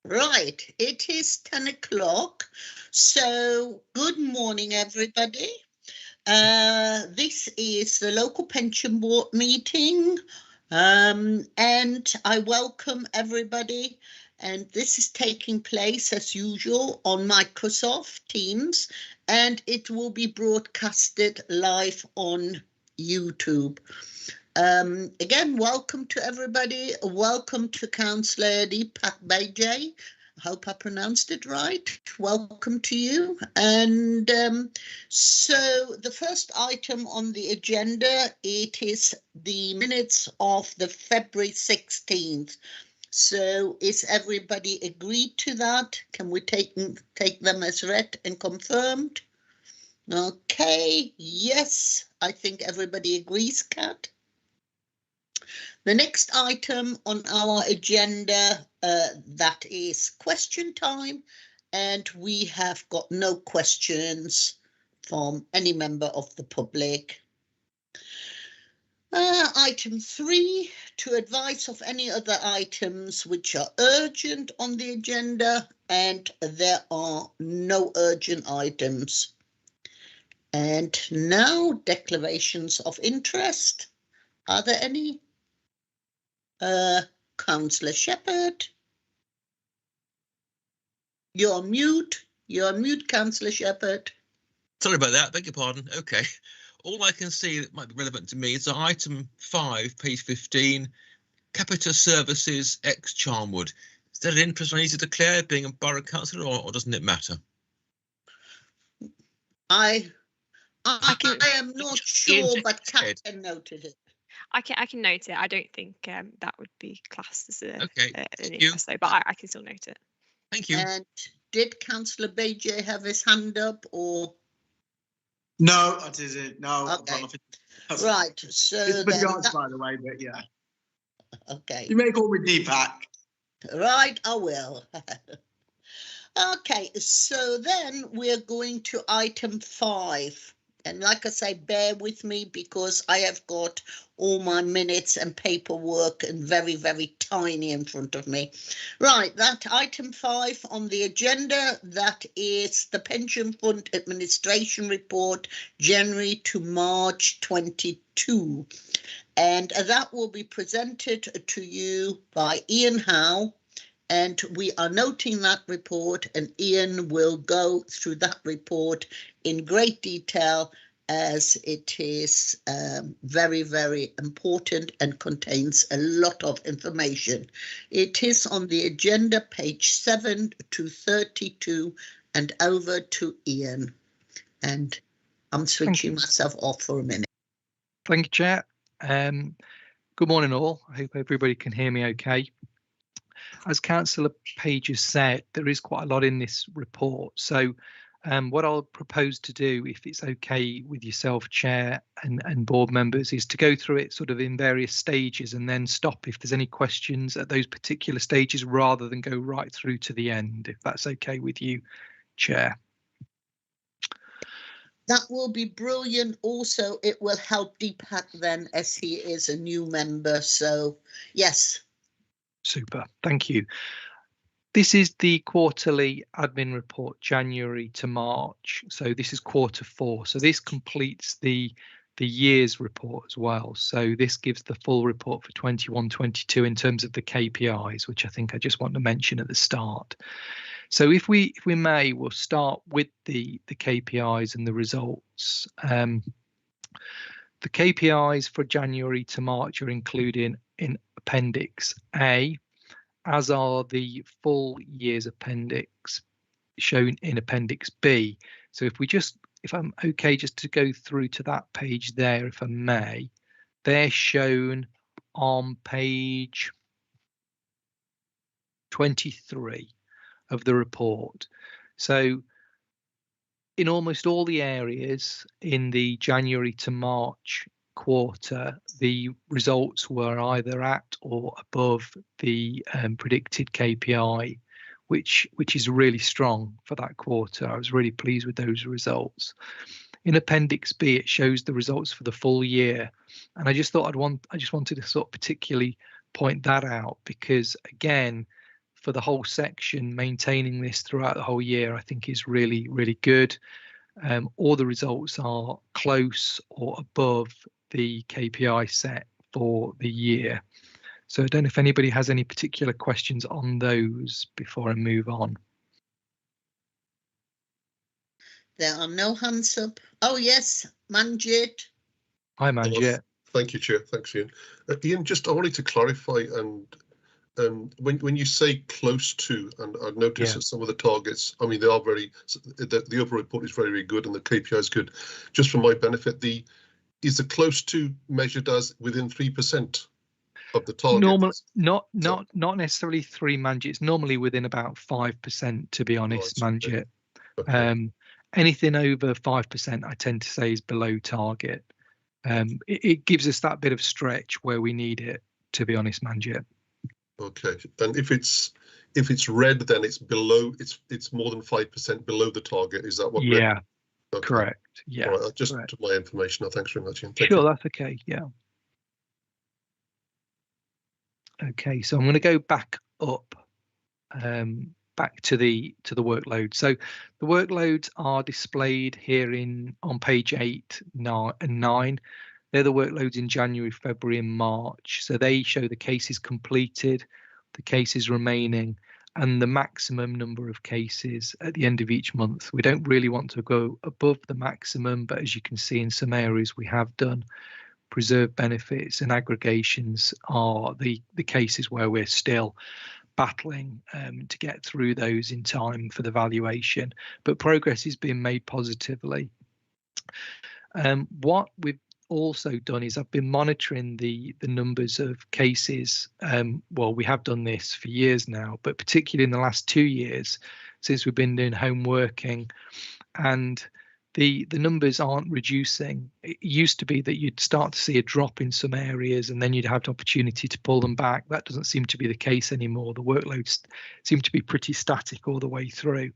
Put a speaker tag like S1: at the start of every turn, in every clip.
S1: Right, it is 10 o'clock. So good morning, everybody. This is the local pension board meeting, and I welcome everybody. And this is taking place as usual on Microsoft Teams, and it will be broadcasted live on YouTube. Again, welcome to everybody. Welcome to Councillor Deepak Bajaj. I hope I pronounced it right. Welcome to you. And so the first item on the agenda, it is the minutes of the February 16th. So is everybody agreed to that? Can we take them as read and confirmed? Okay, yes, I think everybody agrees, Kat. The next item on our agenda, that is question time, and we have got no questions from any member of the public. Item 3, to advise of any other items which are urgent on the agenda, and there are no urgent items. And now declarations of interest. Are there any? Councillor Shepherd. You're on mute. You're on mute, Councillor Shepherd.
S2: Sorry about that. Beg your pardon. Okay. All I can see that might be relevant to me is item 5, page 15, Capita Services ex Charnwood. Is there an interest I need to declare being a borough councillor, or doesn't it matter?
S1: I am not sure, but Captain noted it.
S3: I can note it. I don't think that would be classed as an
S2: interest,
S3: though, but I can still note it.
S2: Thank you.
S1: And did Councillor Bajaj have his hand up, or?
S4: No, I didn't. No.
S1: Okay. Right. So
S4: it's been by the way, but yeah.
S1: Okay.
S4: You may call me Deepak.
S1: Right, I will. Okay, so then we're going to item 5. And like I say, bear with me because I have got all my minutes and paperwork and very, very tiny in front of me. Right, that item 5 on the agenda, that is the Pension Fund Administration Report, January to March 22. And that will be presented to you by Ian Howe. And we are noting that report, and Ian will go through that report in great detail as it is very, very important and contains a lot of information. It is on the agenda, page 7 to 32, and over to Ian. And I'm switching myself off for a minute.
S5: Thank you, Chair. Good morning, all. I hope everybody can hear me okay. As Councillor Page has said, there is quite a lot in this report. So what I'll propose to do, if it's okay with yourself, Chair, and board members, is to go through it sort of in various stages and then stop if there's any questions at those particular stages rather than go right through to the end, if that's okay with you, Chair.
S1: That will be brilliant. Also, it will help Deepak then as he is a new member. So, yes.
S5: Super, thank you. This is the quarterly admin report, January to March. So this is quarter 4. So this completes the year's report as well. So this gives the full report for 21-22 in terms of the KPIs, which I think I just want to mention at the start. So if we may, we'll start with the KPIs and the results. The KPIs for January to March are included in Appendix A, as are the full year's appendix shown in Appendix B. So if I'm okay just to go through to that page there, if I may, they're shown on page 23 of the report. So in almost all the areas in the January to March quarter, the results were either at or above the predicted KPI, which is really strong for that quarter. I was really pleased with those results. In Appendix B, it shows the results for the full year, and I just thought I just wanted to sort of particularly point that out because, again, for the whole section, maintaining this throughout the whole year, I think is really, really good. All the results are close or above the KPI set for the year. So I don't know if anybody has any particular questions on those before I move on.
S1: There are no hands up. Oh, yes, Manjit.
S5: Hi, Manjit.
S6: Thank you, Chair. Thanks, Ian. Ian, just I wanted to clarify, and when you say close to, and I've noticed that some of the targets, I mean, they are very, the overall report is very, very good, and the KPI is good. Just for my benefit, is the close to measured as within 3% of the target?
S5: Normal, not necessarily 3, Manjit. It's normally within about 5%, to be honest, right, Manjit. Okay. Anything over 5%, I tend to say, is below target. It gives us that bit of stretch where we need it, to be honest, Manjit. Okay, and if it's red, then it's below. It's more than 5% below the target. Is that what? Yeah. Okay. Correct. Yeah. All right, just to my information. Thanks very much. Ian. Thank you. That's okay. Yeah. Okay, so I'm going to go back up, back to the workload. So the workloads are displayed here on page 8, 9, and 9. They're the workloads in January, February, and March. So they show the cases completed, the cases remaining, and the maximum number of cases at the end of each month. We don't really want to go above the maximum, but as you can see in some areas we have done. Preserved benefits and aggregations are the cases where we're still battling to get through those in time for the valuation, but progress is being made positively. What we've also done is I've been monitoring the numbers of cases. Well, we have done this for years now, but particularly in the last 2 years since we've been doing home working, and the numbers aren't reducing. It used to be that you'd start to see a drop in some areas and then you'd have the opportunity to pull them back. That doesn't seem to be the case anymore. The workloads seem to be pretty static all the way through.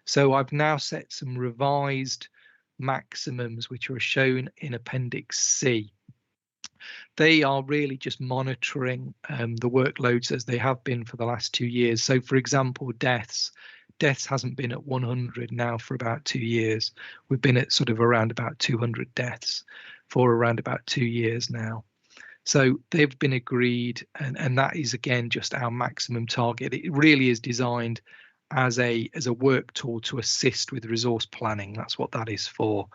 S5: So I've now set some revised maximums which are shown in Appendix C. They are really just monitoring the workloads as they have been for the last 2 years. So for example, deaths hasn't been at 100 now for about 2 years. We've been at sort of around about 200 deaths for around about 2 years now. So they've been agreed, and that is again just our maximum target. It really is designed as a work tool to assist with resource planning. That's what that is for.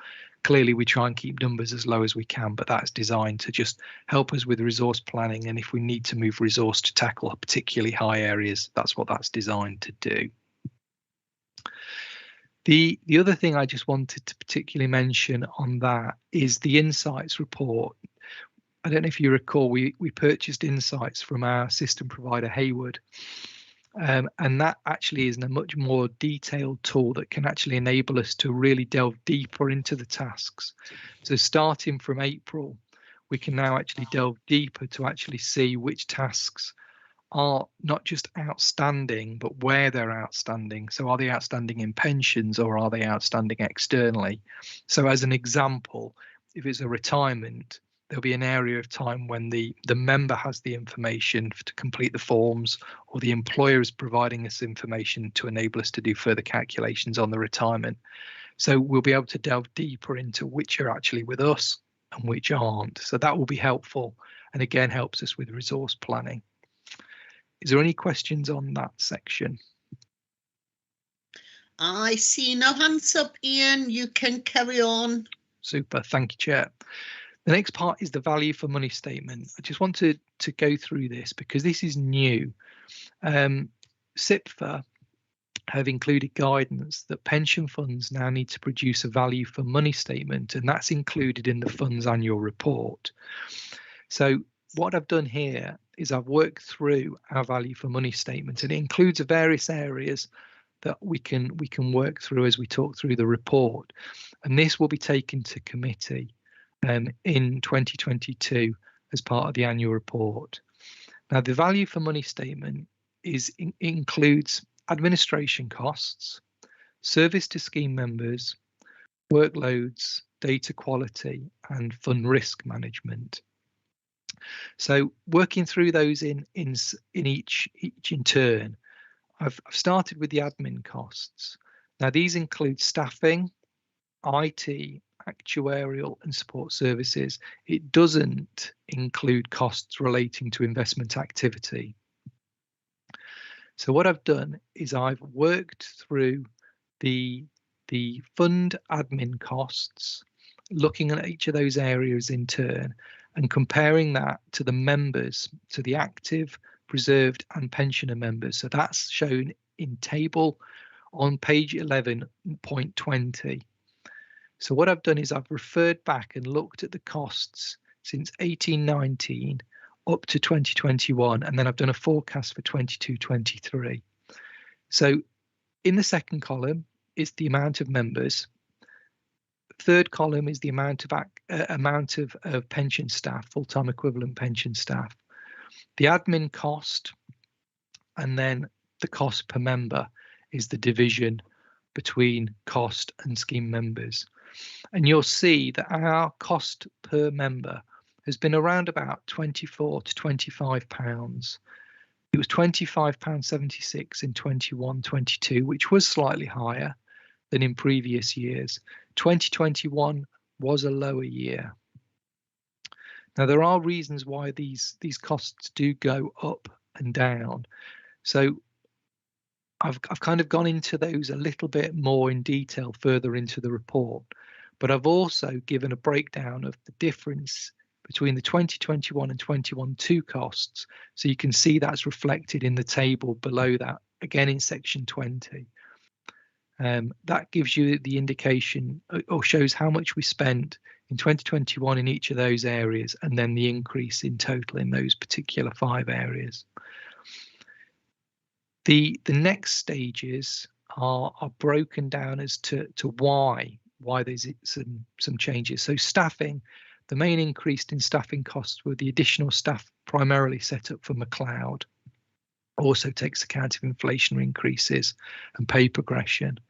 S5: Clearly we try and keep numbers as low as we can, but that's designed to just help us with resource planning, and if we need to move resource to tackle particularly high areas, that's what that's designed to do. The other thing I just wanted to particularly mention on that is the Insights report. I don't know if you recall, we purchased Insights from our system provider Hayward, and that actually is a much more detailed tool that can actually enable us to really delve deeper into the tasks. So starting from April, we can now actually delve deeper to actually see which tasks are not just outstanding, but where they're outstanding. So are they outstanding in pensions, or are they outstanding externally? So as an example, if it's a retirement, there'll be an area of time when the member has the information to complete the forms, or the employer is providing us information to enable us to do further calculations on the retirement. So we'll be able to delve deeper into which are actually with us and which aren't. So that will be helpful, and again helps us with resource planning. Is there any questions on that section?
S1: I see no hands up, Ian. You can carry on. Super.
S5: Thank you, Chair. The next part is the value for money statement. I just wanted to go through this because this is new. SIPFA have included guidance that pension funds now need to produce a value for money statement, and that's included in the fund's annual report. So what I've done here is I've worked through our value for money statement, and it includes various areas that we can work through as we talk through the report, and this will be taken to committee in 2022 as part of the annual report. Now, the value for money statement includes administration costs, service to scheme members, workloads, data quality, and fund risk management. So working through those in each in turn, I've started with the admin costs. Now these include staffing, IT, actuarial and support services. It doesn't include costs relating to investment activity. So what I've done is I've worked through the fund admin costs, looking at each of those areas in turn and comparing that to the members, to the active, preserved and pensioner members. So that's shown in table on page 11.20. So what I've done is I've referred back and looked at the costs since 1819 up to 2021, and then I've done a forecast for 22-23. So in the second column is the amount of members. Third column is the amount of pension staff, full-time equivalent pension staff. The admin cost, and then the cost per member is the division between cost and scheme members. And you'll see that our cost per member has been around about £24 to £25. It was £25.76 in 21-22, which was slightly higher than in previous years. 2021 was a lower year. Now there are reasons why these costs do go up and down. So I've kind of gone into those a little bit more in detail further into the report, but I've also given a breakdown of the difference between the 2021 and 21-2 costs. So you can see that's reflected in the table below that, again in section 20. That gives you the indication or shows how much we spent in 2021 in each of those areas, and then the increase in total in those particular 5 areas. The next stages are broken down as to why there's some changes. So staffing, the main increase in staffing costs were the additional staff primarily set up for McLeod. Also takes account of inflationary increases and pay progression.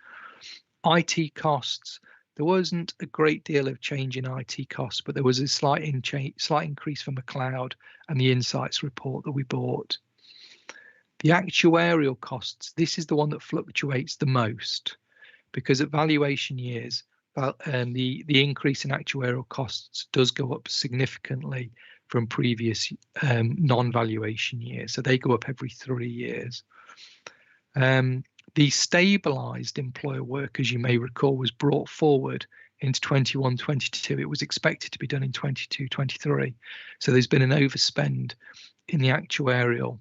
S5: IT costs, there wasn't a great deal of change in IT costs, but there was a slight increase for McLeod and the Insights report that we bought. The actuarial costs, this is the one that fluctuates the most, because at valuation years, the increase in actuarial costs does go up significantly from previous non-valuation years. So they go up every 3 years. The stabilised employer work, as you may recall, was brought forward into 21-22. It was expected to be done in 22-23. So there's been an overspend in the actuarial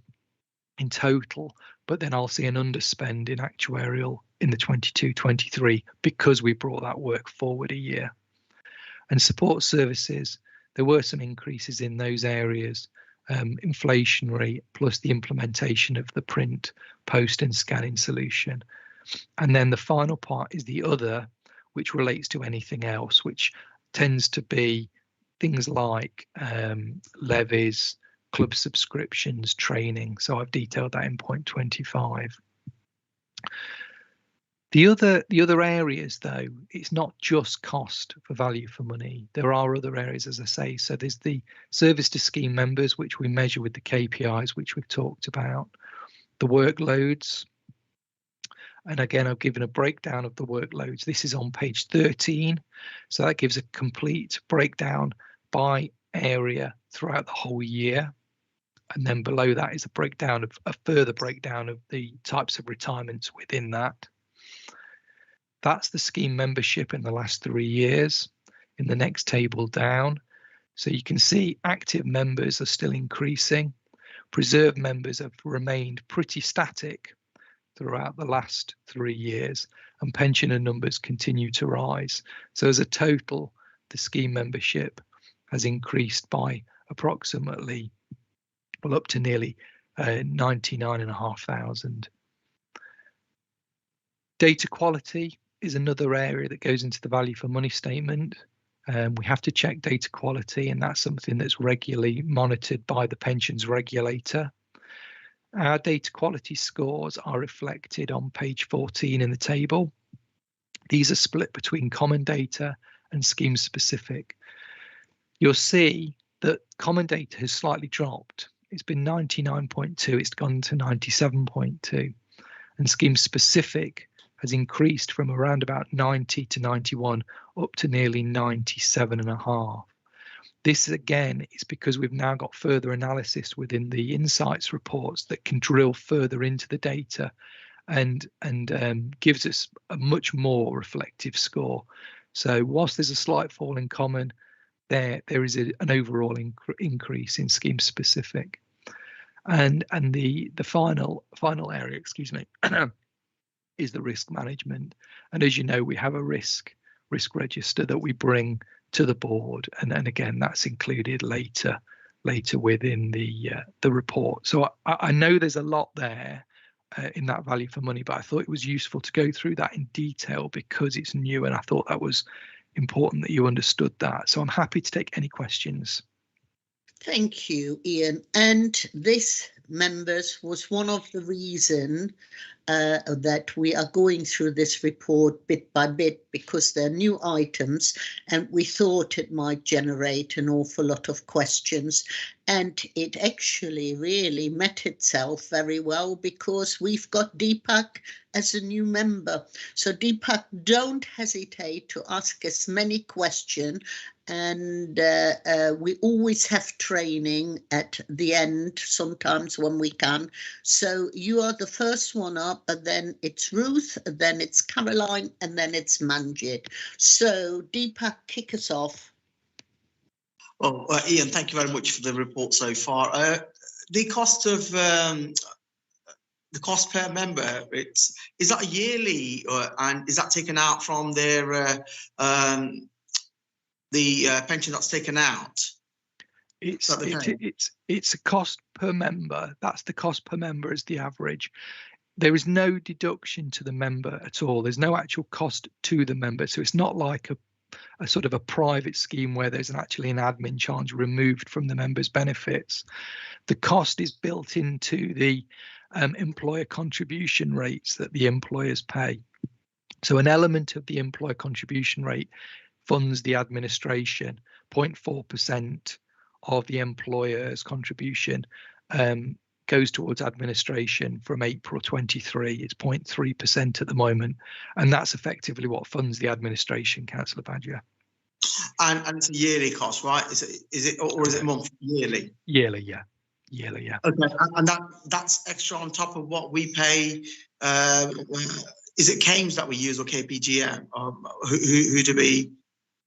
S5: in total, but then I'll see an underspend in actuarial in the 22-23 because we brought that work forward a year. And support services, there were some increases in those areas, inflationary plus the implementation of the print, post and scanning solution. And then the final part is the other, which relates to anything else, which tends to be things like levies, club subscriptions, training. So I've detailed that in point 25. The other areas, though, it's not just cost for value for money. There are other areas, as I say. So there's the service to scheme members, which we measure with the KPIs, which we've talked about. The workloads. And again, I've given a breakdown of the workloads. This is on page 13. So that gives a complete breakdown by area throughout the whole year. And then below that is a further breakdown of the types of retirements within that. That's the scheme membership in the last 3 years in the next table down. So you can see active members are still increasing. Preserved members have remained pretty static throughout the last 3 years, and pensioner numbers continue to rise. So as a total, the scheme membership has increased by approximately, well, up to nearly 99,500. Data quality is another area that goes into the value for money statement. We have to check data quality, and that's something that's regularly monitored by the pensions regulator. Our data quality scores are reflected on page 14 in the table. These are split between common data and scheme specific. You'll see that common data has slightly dropped. It's been 99.2, it's gone to 97.2. and scheme specific has increased from around about 90 to 91 up to nearly 97.5. This again is because we've now got further analysis within the insights reports that can drill further into the data and gives us a much more reflective score. So whilst there's a slight fall in common, there is an overall increase in scheme specific. And the final area, excuse me, is the risk management. And as you know, we have a risk register that we bring to the board, and again that's included later within the report. So I know there's a lot there in that value for money, but I thought it was useful to go through that in detail because it's new, and I thought that was important that you understood that. So I'm happy to take any questions.
S1: Thank you, Ian. And this, members, was one of the reasons that we are going through this report bit by bit, because they're new items and we thought it might generate an awful lot of questions. And it actually really met itself very well because we've got Deepak as a new member. So Deepak, don't hesitate to ask as many questions. And we always have training at the end, sometimes when we can. So you are the first one up, and then it's Ruth, and then it's Caroline, and then it's Manjit. So Deepak, kick us off.
S4: Well, Ian, thank you very much for the report so far. The cost of the cost per member, is that a yearly, and is that taken out from their pension that's taken out?
S5: It's a cost per member. That's the cost per member as the average. There is no deduction to the member at all. There's no actual cost to the member. So it's not like a sort of a private scheme where there's actually an admin charge removed from the member's benefits. The cost is built into the employer contribution rates that the employers pay. So an element of the employer contribution rate funds the administration. 0.4% of the employer's contribution goes towards administration from April 23. It's 0.3% at the moment, and that's effectively what funds the administration, Councillor Badger.
S4: And it's a yearly cost, right? Is it or is it monthly? Yearly.
S5: Yearly, yeah. Yearly, yeah.
S4: Okay, and that's extra on top of what we pay. Is it Kpis that we use or KPGM?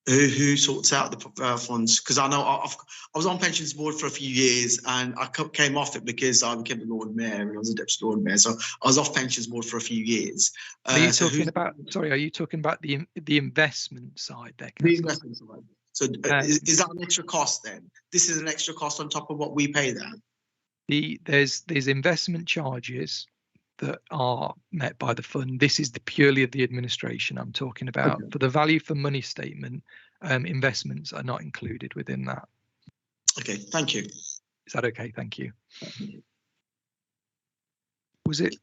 S4: Who sorts out the funds? Because I know I was on pensions board for a few years, and I came off it because I became the Lord Mayor and I was a deputy Lord Mayor. So I was off pensions board for a few years.
S5: Are you talking about the investment side there?
S4: The investment side. So is that an extra cost then? This is an extra cost on top of what we pay then?
S5: There's investment charges that are met by the fund. This is purely of the administration I'm talking about. Okay. For the value for money statement, investments are not included within that.
S4: Okay, thank you.
S5: Is that okay? Thank you. Was it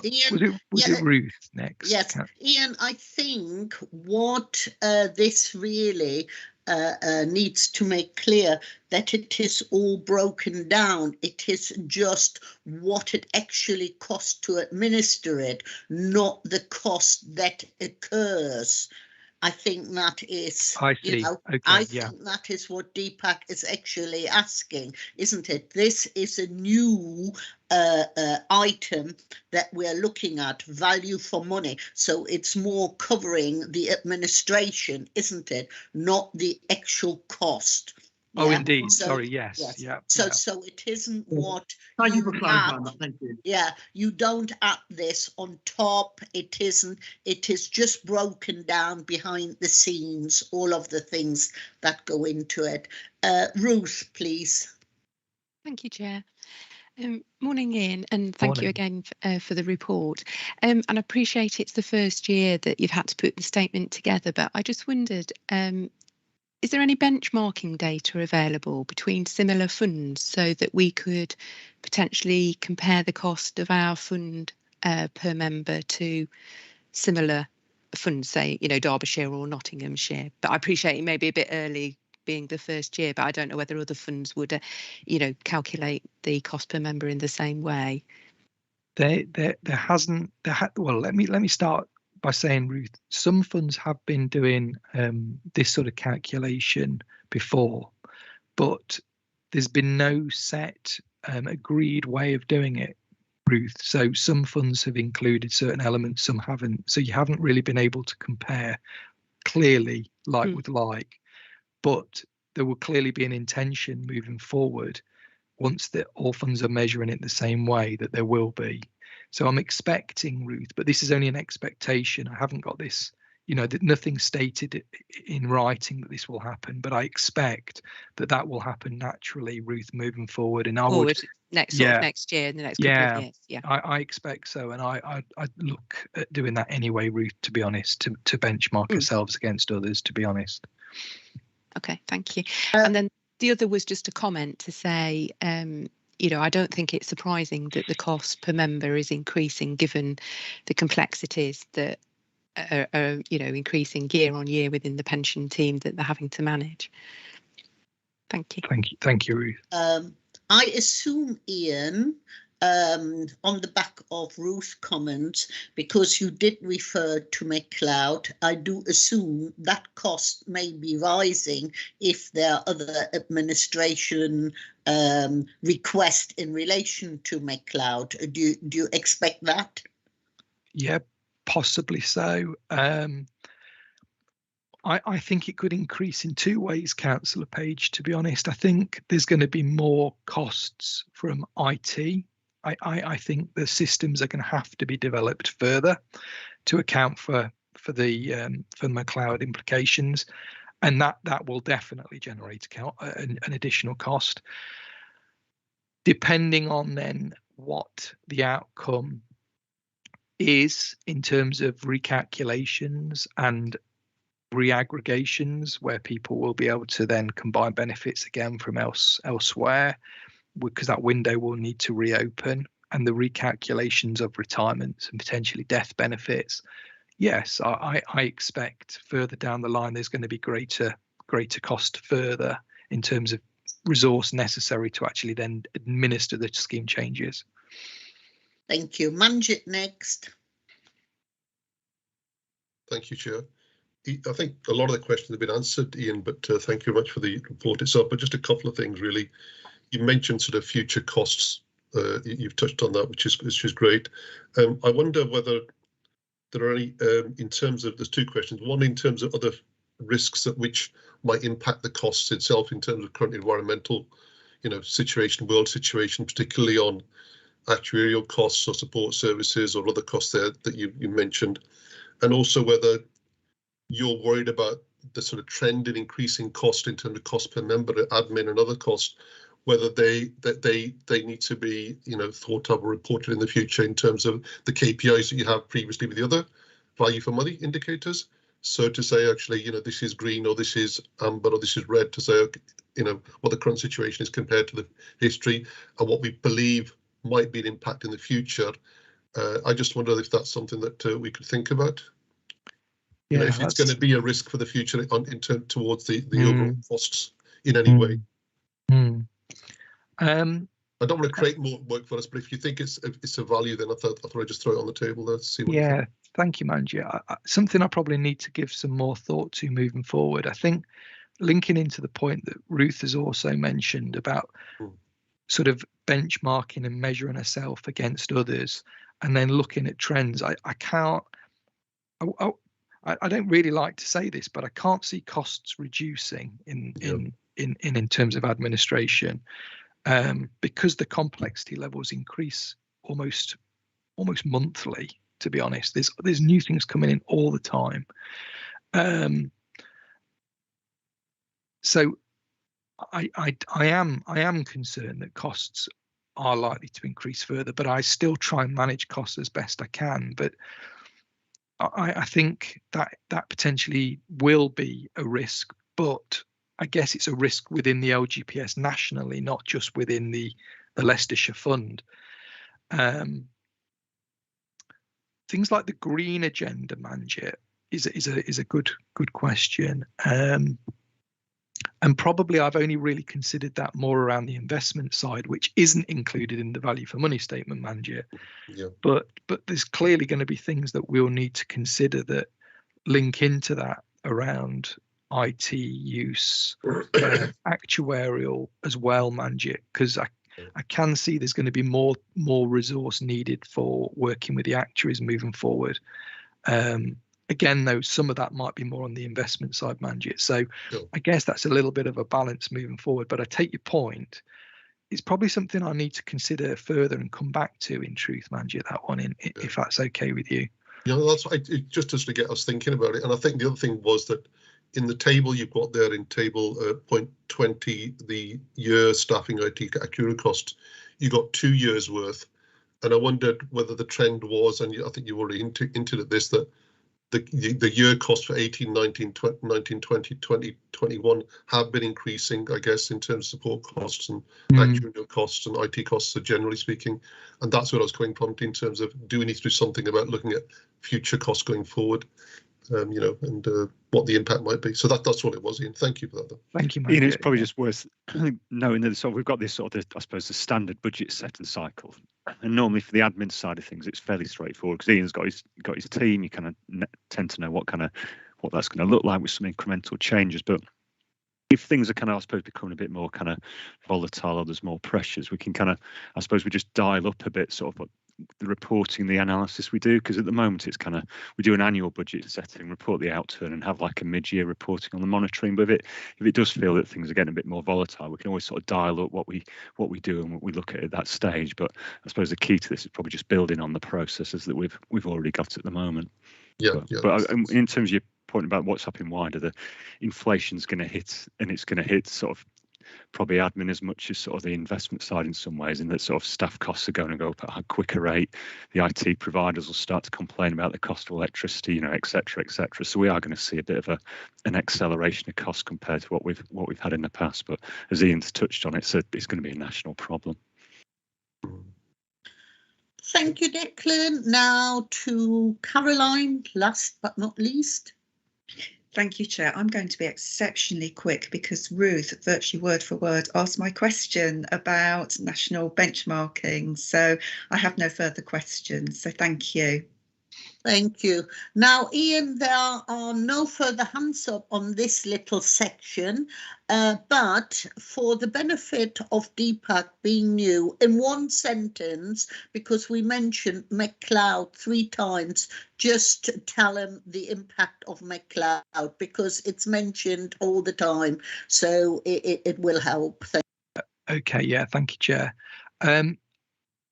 S1: Ian,
S5: was it Ruth next?
S1: Yes, Ian, I think what this really needs to make clear that it is all broken down. It is just what it actually costs to administer it, not the cost that occurs. I think that is,
S5: I see.
S1: I think that is what Deepak is actually asking, isn't it? This is a new item that we're looking at, value for money. So it's more covering the administration, isn't it? Not the actual cost.
S5: Oh, yeah? Indeed. So, sorry. Yes. Yeah.
S1: So it isn't what.
S4: Thank you for clarifying that. Thank you.
S1: Yeah, you don't add this on top. It isn't. It is just broken down behind the scenes. All of the things that go into it. Ruth, please.
S3: Thank you, Chair. Morning, Ian, and thank you again for the report. And I appreciate it's the first year that you've had to put the statement together, but I just wondered. Is there any benchmarking data available between similar funds so that we could potentially compare the cost of our fund per member to similar funds, say, Derbyshire or Nottinghamshire? But I appreciate it may be a bit early being the first year, but I don't know whether other funds would, calculate the cost per member in the same way.
S5: Well, let me start by saying, Ruth, some funds have been doing this sort of calculation before, but there's been no set agreed way of doing it, Ruth. So some funds have included certain elements, some haven't. So you haven't really been able to compare clearly like with like, but there will clearly be an intention moving forward once all funds are measuring it the same way, that there will be. So I'm expecting, Ruth, but this is only an expectation. I haven't got this, that nothing stated in writing that this will happen, but I expect that will happen naturally, Ruth, moving forward. And
S3: next year, in the next couple of years. Yeah,
S5: I expect so, and I look at doing that anyway, Ruth. To be honest, to benchmark ourselves against others. To be honest.
S3: Okay, thank you. And then the other was just a comment to say, I don't think it's surprising that the cost per member is increasing given the complexities that are increasing year on year within the pension team that they're having to manage. Thank you.
S5: Thank you, Ruth.
S1: I assume, Ian, on the back of Ruth's comments, because you did refer to McLeod, I do assume that cost may be rising if there are other administration requests in relation to McLeod. Do you expect that?
S5: Yeah, possibly so. I think it could increase in two ways, Councillor Page, to be honest. I think there's going to be more costs from IT. I think the systems are going to have to be developed further to account for the McLeod implications, and that will definitely generate an additional cost. Depending on then what the outcome is in terms of recalculations and reaggregations, where people will be able to then combine benefits again from elsewhere, because that window will need to reopen, and the recalculations of retirement and potentially death benefits. Yes, I expect further down the line there's going to be greater cost further in terms of resource necessary to actually then administer the scheme changes.
S1: Thank you. Manjit next.
S6: Thank you, Chair. I think a lot of the questions have been answered, Ian, but thank you very much for the report itself. But just a couple of things, really. You mentioned sort of future costs. You've touched on that, which is great. I wonder whether there are any, in terms of, there's two questions. One, in terms of other risks which might impact the costs itself in terms of current environmental, situation, world situation, particularly on actuarial costs or support services or other costs there that you mentioned, and also whether you're worried about the sort of trend in increasing cost in terms of cost per member, admin and other costs, whether they need to be thought of or reported in the future in terms of the KPIs that you have previously with the other value for money indicators. So to say actually this is green or this is amber or this is red, to say what the current situation is compared to the history and what we believe might be an impact in the future. I just wonder if that's something that we could think about.
S5: Yeah,
S6: if it's going to be a risk for the future in turn towards the overall costs in any way. I don't want to create more work for us, but if you think it's a value, then I thought I'd just throw it on the table there to see what you think.
S5: Thank you, Manji. Something I probably need to give some more thought to moving forward. I think linking into the point that Ruth has also mentioned about sort of benchmarking and measuring herself against others, and then looking at trends. I don't really like to say this, but I can't see costs reducing in terms of administration, because the complexity levels increase almost monthly. To be honest, there's new things coming in all the time. So I am concerned that costs are likely to increase further, but I still try and manage costs as best I can. But I think that potentially will be a risk, but I guess it's a risk within the LGPS nationally, not just within the Leicestershire Fund. Things like the green agenda, Manjit, is a good question. And probably I've only really considered that more around the investment side, which isn't included in the value for money statement, Manjit.
S6: Yeah.
S5: But there's clearly going to be things that we'll need to consider that link into that around IT use, actuarial as well, Manjit, because I can see there's going to be more resource needed for working with the actuaries moving forward. Again, though, some of that might be more on the investment side, Manjit. So
S6: sure.
S5: I guess that's a little bit of a balance moving forward. But I take your point. It's probably something I need to consider further and come back to, in truth, Manjit, that one, if that's okay with you.
S6: Yeah, that's just to get us thinking about it. And I think the other thing was that in the table you've got there in table point 20, the year staffing IT actuarial cost, you got 2 years worth. And I wondered whether the trend was, and I think you already hinted at this, that the year cost for 18, 19, 20, 21 have been increasing, I guess, in terms of support costs and actuarial costs and IT costs, generally speaking. And that's what I was coming from in terms of, do we need to do something about looking at future costs going forward, and what the impact might be. So that's all it was, Ian. Thank you for that, though.
S5: Thank you,
S7: Ian, it's probably just worth knowing that we've got this sort of, I suppose, the standard budget setting cycle. And normally for the admin side of things, it's fairly straightforward because Ian's got his team. You kind of tend to know what that's going to look like with some incremental changes. But if things are kind of, I suppose, becoming a bit more kind of volatile or there's more pressures, we can kind of, I suppose, we just dial up a bit sort of the reporting, the analysis we do, because at the moment it's kind of, we do an annual budget setting, report the outturn and have like a mid-year reporting on the monitoring. But if it does feel that things are getting a bit more volatile, we can always sort of dial up what we do and what we look at that stage. But I suppose the key to this is probably just building on the processes that we've already got at the moment. But in terms of your point about what's happening wider, the inflation's going to hit, and it's going to hit sort of probably admin as much as sort of the investment side in some ways, in that sort of staff costs are going to go up at a quicker rate. The IT providers will start to complain about the cost of electricity, et cetera, et cetera. So we are going to see a bit of an acceleration of costs compared to what we've had in the past. But as Ian's touched on, it's going to be a national problem.
S1: Thank you, Declan. Now to Caroline, last but not least.
S8: Thank you, Chair. I'm going to be exceptionally quick because Ruth, virtually word for word, asked my question about national benchmarking. So I have no further questions. So thank you.
S1: Thank you. Now, Ian, there are no further hands up on this little section, but for the benefit of Deepak being new, in one sentence, because we mentioned McLeod 3 times, just tell him the impact of McLeod, because it's mentioned all the time, so it will help.
S5: Okay, yeah, thank you, Chair.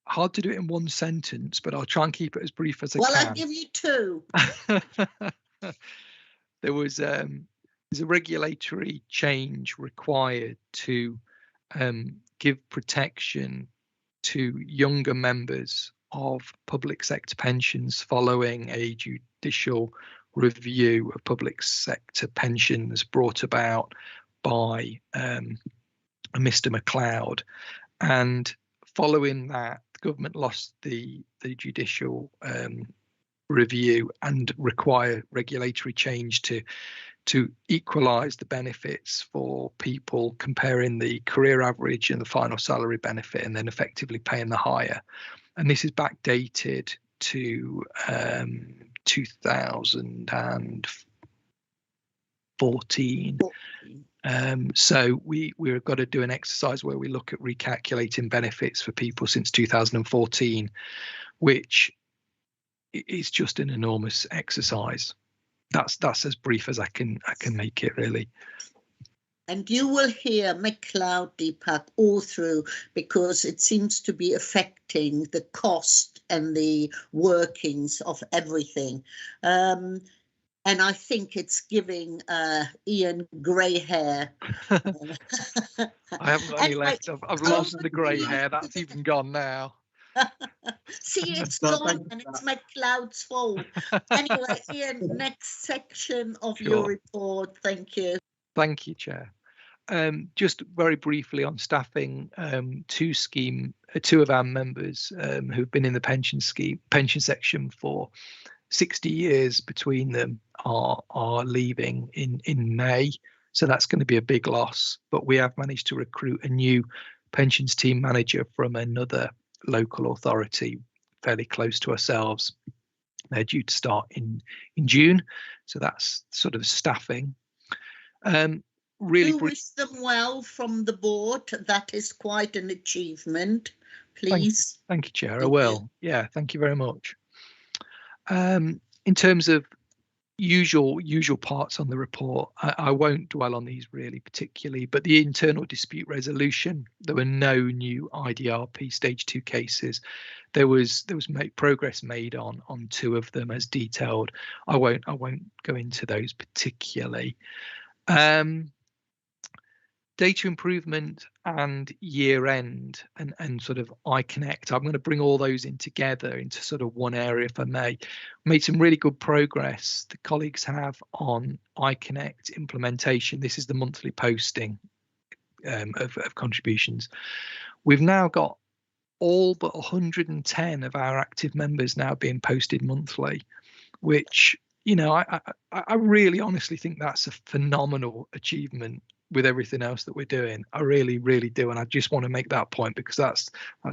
S5: Hard to do it in one sentence, but I'll try and keep it as brief as I can.
S1: Well, I'll give you 2.
S5: There's a regulatory change required to give protection to younger members of public sector pensions following a judicial review of public sector pensions brought about by Mr. McLeod. And following that, the government lost the judicial review and require regulatory change to equalise the benefits for people, comparing the career average and the final salary benefit, and then effectively paying the higher. And this is backdated to 2014. So we've got to do an exercise where we look at recalculating benefits for people since 2014, which is just an enormous exercise. That's as brief as I can make it, really.
S1: And you will hear McLeod, Deepak, all through, because it seems to be affecting the cost and the workings of everything. And I think it's giving Ian grey hair.
S5: I haven't got any left. I've lost the grey hair. That's even gone now.
S1: See, it's gone and it's McLeod's fault. Anyway, Ian, next section of your report. Thank you.
S5: Thank you, Chair. Just very briefly on staffing, 2 of our members who've been in the pension section for 60 years between them are leaving in May. So that's going to be a big loss. But we have managed to recruit a new pensions team manager from another local authority fairly close to ourselves. They're due to start in June. So that's sort of staffing. Really
S1: do wish them well from the board. That is quite an achievement. Please.
S5: Thank you, Chair. I will. Yeah, thank you very much. In terms of usual parts on the report, I won't dwell on these really particularly, but the internal dispute resolution, there were no new IDRP stage 2 cases. There was progress made on 2 of them as detailed. I won't go into those particularly. Data improvement and year end and sort of iConnect, I'm going to bring all those in together into sort of one area, if I may. Made some really good progress the colleagues have on iConnect implementation. This is the monthly posting of contributions. We've now got all but 110 of our active members now being posted monthly, which, you know, I really honestly think that's a phenomenal achievement with everything else that we're doing. I really do, and I just want to make that point because that's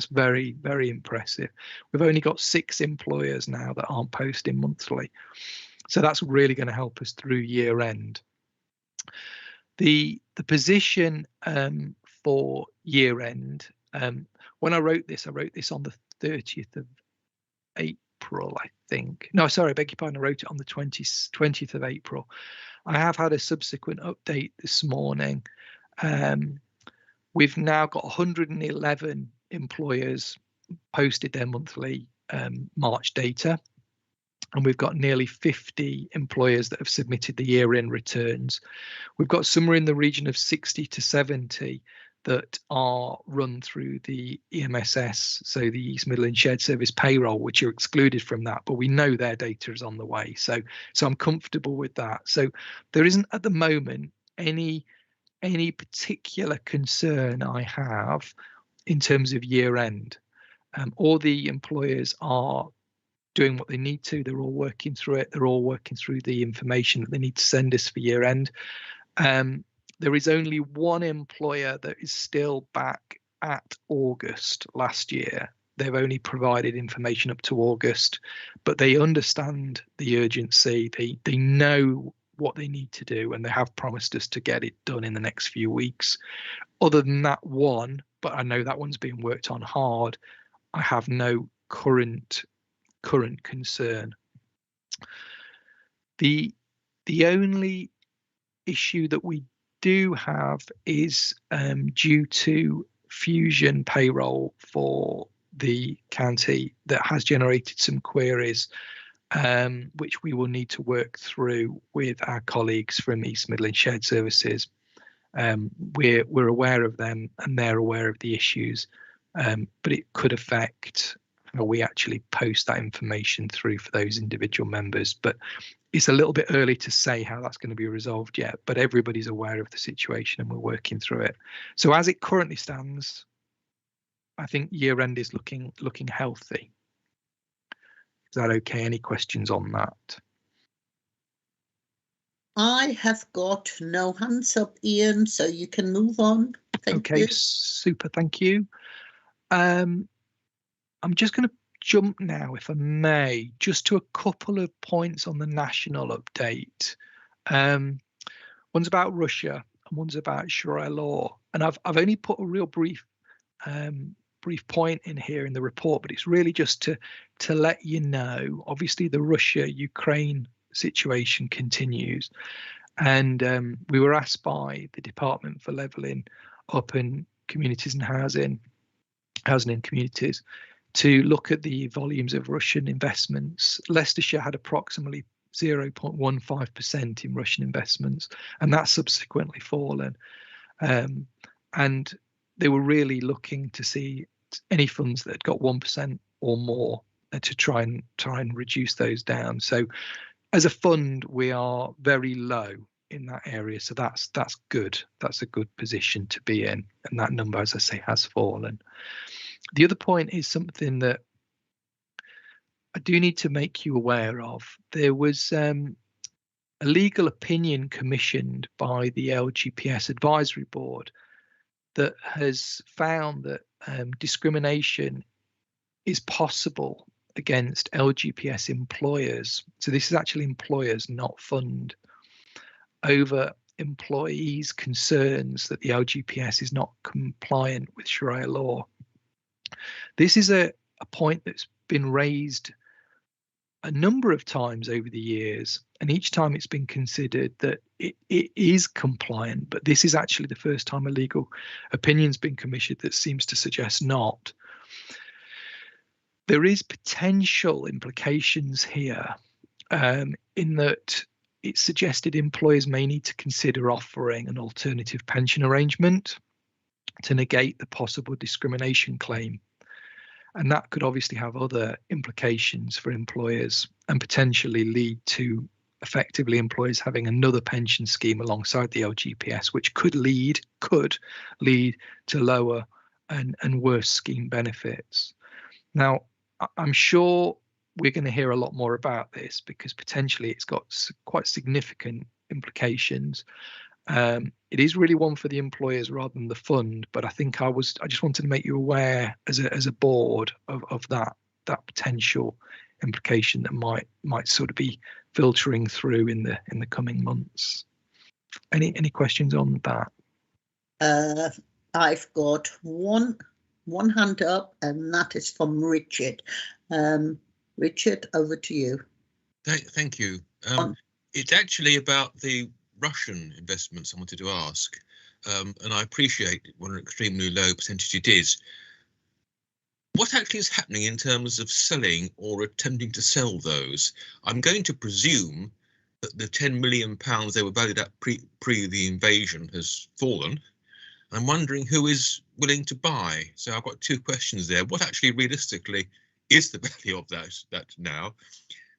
S5: very, very impressive. We've only got 6 employers now that aren't posting monthly, so that's really going to help us through year end. The position for year end, when I wrote this on the 30th of April, I think. No, sorry, I beg your pardon. I wrote it on the 20th of April. I have had a subsequent update this morning. We've now got 111 employers posted their monthly March data, and we've got nearly 50 employers that have submitted the year-end returns. We've got somewhere in the region of 60 to 70 that are run through the EMSS, so the East Midlands Shared Service Payroll, which are excluded from that, but we know their data is on the way. So I'm comfortable with that. So there isn't at the moment any particular concern I have in terms of year end. All the employers are doing what they need to. They're all working through it. They're all working through the information that they need to send us for year end. There is only one employer that is still back at August last year. They've only provided information up to August, but they understand the urgency. They know what they need to do, and they have promised us to get it done in the next few weeks. Other than that one, but I know that one's being worked on hard, I have no current concern. The only issue that we do have is due to Fusion Payroll for the county that has generated some queries, which we will need to work through with our colleagues from East Midlands Shared Services. We're aware of them and they're aware of the issues, but it could affect how we actually post that information through for those individual members. But it's a little bit early to say how that's going to be resolved yet, but everybody's aware of the situation and we're working through it. So as it currently stands, I think year end is looking healthy. Is that okay? Any questions on that?
S1: I have got no hands up, Ian, so you can move on. Thank you.
S5: Super, thank you. I'm just going to jump now, if I may, just to a couple of points on the national update. One's about Russia and one's about Sharia law, and I've only put a real brief point in here in the report, but it's really just to let you know. Obviously, the Russia-Ukraine situation continues, and we were asked by the Department for Levelling Up and Communities and Housing and Communities to look at the volumes of Russian investments. Leicestershire had approximately 0.15% in Russian investments, and that's subsequently fallen. And they were really looking to see any funds that had got 1% or more to try and reduce those down. So as a fund, we are very low in that area. So that's good. That's a good position to be in. And that number, as I say, has fallen. The other point is something that I do need to make you aware of. There was a legal opinion commissioned by the LGPS Advisory Board that has found that discrimination is possible against LGPS employers. So this is actually employers, not fund, over employees' concerns that the LGPS is not compliant with Sharia law. This is a point that's been raised a number of times over the years, and each time it's been considered that it is compliant, but this is actually the first time a legal opinion's been commissioned that seems to suggest not. There is potential implications here in that it suggested employers may need to consider offering an alternative pension arrangement to negate the possible discrimination claim. And that could obviously have other implications for employers and potentially lead to effectively employers having another pension scheme alongside the LGPS, which could lead to lower and worse scheme benefits. Now, I'm sure we're going to hear a lot more about this because potentially it's got quite significant implications. It is really one for the employers rather than the fund, but I think I just wanted to make you aware as a board of that potential implication that might sort of be filtering through in the coming months. Any questions on that?
S1: I've got one hand up, and that is from Richard. Richard, over to you.
S2: Thank you. It's actually about the Russian investments I wanted to ask, and I appreciate what an extremely low percentage it is. What actually is happening in terms of selling or attempting to sell those? I'm going to presume that the £10 million they were valued at pre the invasion has fallen. I'm wondering who is willing to buy. So I've got two questions there. What actually realistically is the value of that now?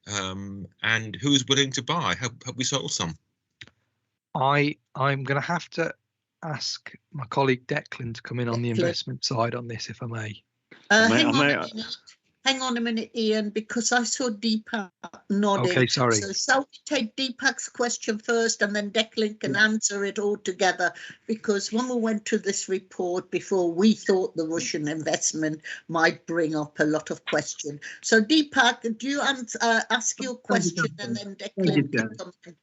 S2: And who is willing to buy? Have we sold some?
S5: I'm going to have to ask my colleague Declan to come in on the investment side on this, if I may.
S1: Hang on a minute, Ian, because I saw Deepak nodding.
S5: Okay, sorry.
S1: So shall we take Deepak's question first, and then Declan can answer it all together? Because when we went to this report before, we thought the Russian investment might bring up a lot of questions. So Deepak, do you ask your question, and then Declan can come in?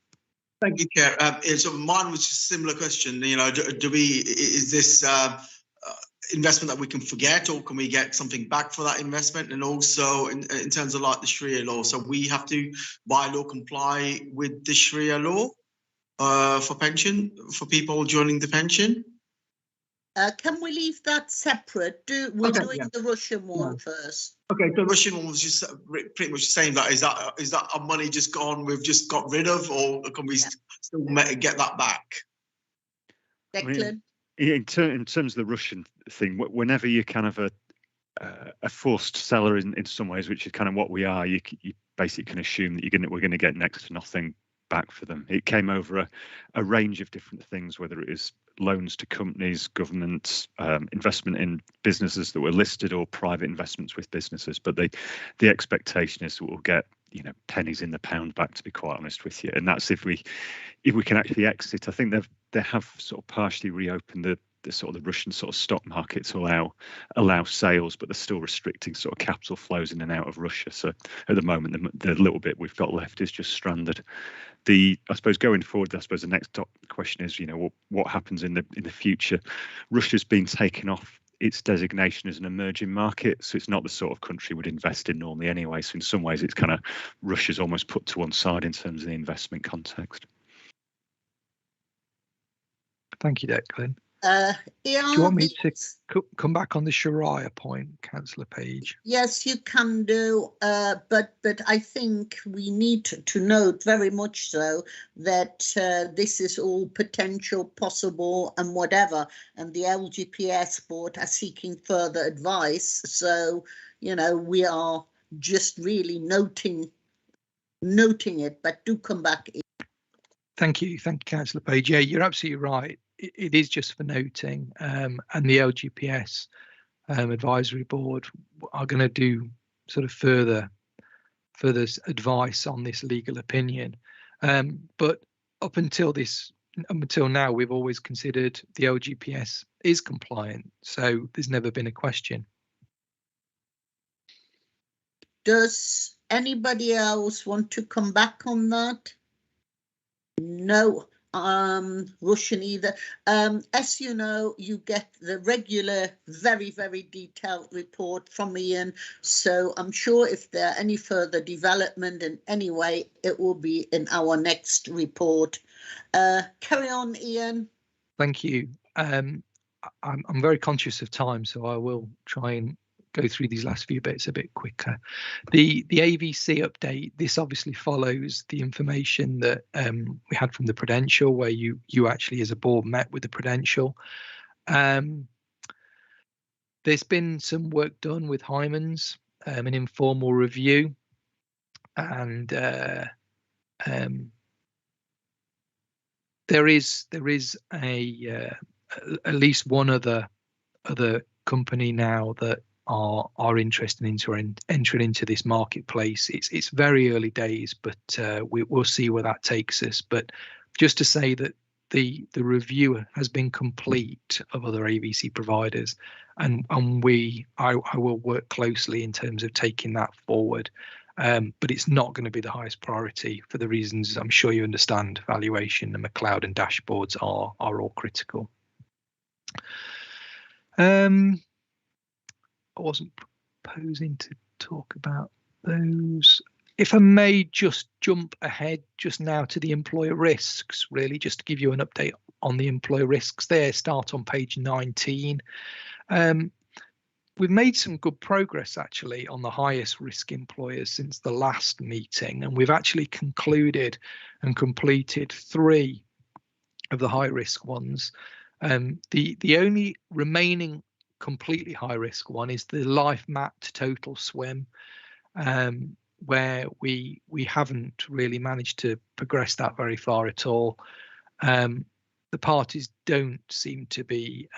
S4: Thank you, Chair. So mine was just a similar question. You know, is this investment that we can forget, or can we get something back for that investment? And also in terms of like the Sharia law, so we have to by law comply with the Sharia law for pension, for people joining the pension?
S1: Can we leave that separate? We're doing the Russian one first.
S4: Okay, the Russian one was just pretty much saying that is that our money just gone, we've just got rid of, or can we still get that back?
S1: Declan?
S7: In terms of the Russian thing, whenever you're kind of a forced seller in some ways, which is kind of what we are, you basically can assume that we're going to get next to nothing back for them. It came over a range of different things, whether it is loans to companies, governments, investment in businesses that were listed, or private investments with businesses. But the expectation is that we'll get pennies in the pound back, to be quite honest with you. And that's if we can actually exit. I think they have sort of partially reopened the Russian sort of stock market to allow sales, but they're still restricting sort of capital flows in and out of Russia. So at the moment, the little bit we've got left is just stranded. I suppose going forward, the next question is, what happens in the future? Russia's been taken off its designation as an emerging market, so it's not the sort of country we'd invest in normally anyway. So in some ways, it's kind of Russia's almost put to one side in terms of the investment context.
S5: Thank you, Declan.
S1: Do
S5: you want me to come back on the Sharia point, Councillor Page?
S1: Yes, you can do, but I think we need to note very much so that this is all potential, possible, and whatever, and the LGPS board are seeking further advice. So, we are just really noting it, but do come back in.
S5: Thank you, Councillor Page. Yeah, you're absolutely right. It is just for noting, and the LGPS advisory board are going to do sort of further advice on this legal opinion. But up until now, we've always considered the LGPS is compliant, so there's never been a question.
S1: Does anybody else want to come back on that? No, Russian either. As you know, you get the regular, very, very detailed report from Ian. So I'm sure if there are any further development in any way, it will be in our next report. Carry on, Ian.
S5: Thank you. I'm very conscious of time, so I will try and go through these last few bits a bit quicker. The AVC update, this obviously follows the information that we had from the Prudential, where you actually as a board met with the Prudential. There's been some work done with Hyman's, an informal review, and there is at least one other company now that are interested in entering into this marketplace. It's very early days, but we'll see where that takes us. But just to say that the review has been complete of other AVC providers, and I will work closely in terms of taking that forward. But it's not going to be the highest priority for the reasons I'm sure you understand. Valuation and McLeod and dashboards are all critical. I wasn't proposing to talk about those. If I may just jump ahead just now to the employer risks, really, just to give you an update on the employer risks there, start on page 19. We've made some good progress actually on the highest risk employers since the last meeting, and we've actually concluded and completed 3 of the high risk ones. The only remaining completely high risk one is the life mapped total swim, where we haven't really managed to progress that very far at all. The parties don't seem to be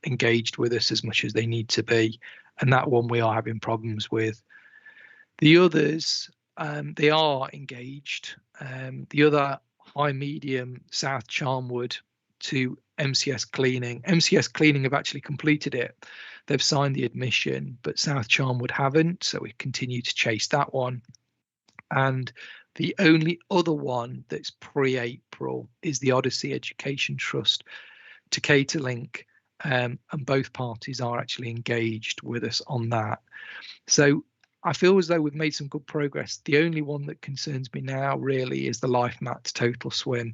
S5: engaged with us as much as they need to be, and that one we are having problems with. The others, they are engaged. The other high medium, South Charnwood to MCS Cleaning. MCS Cleaning have actually completed it. They've signed the admission, but South Charnwood haven't, so we continue to chase that one. And the only other one that's pre-April is the Odyssey Education Trust to Caterlink, and both parties are actually engaged with us on that. So I feel as though we've made some good progress. The only one that concerns me now really is the Life Mapped Total Swim.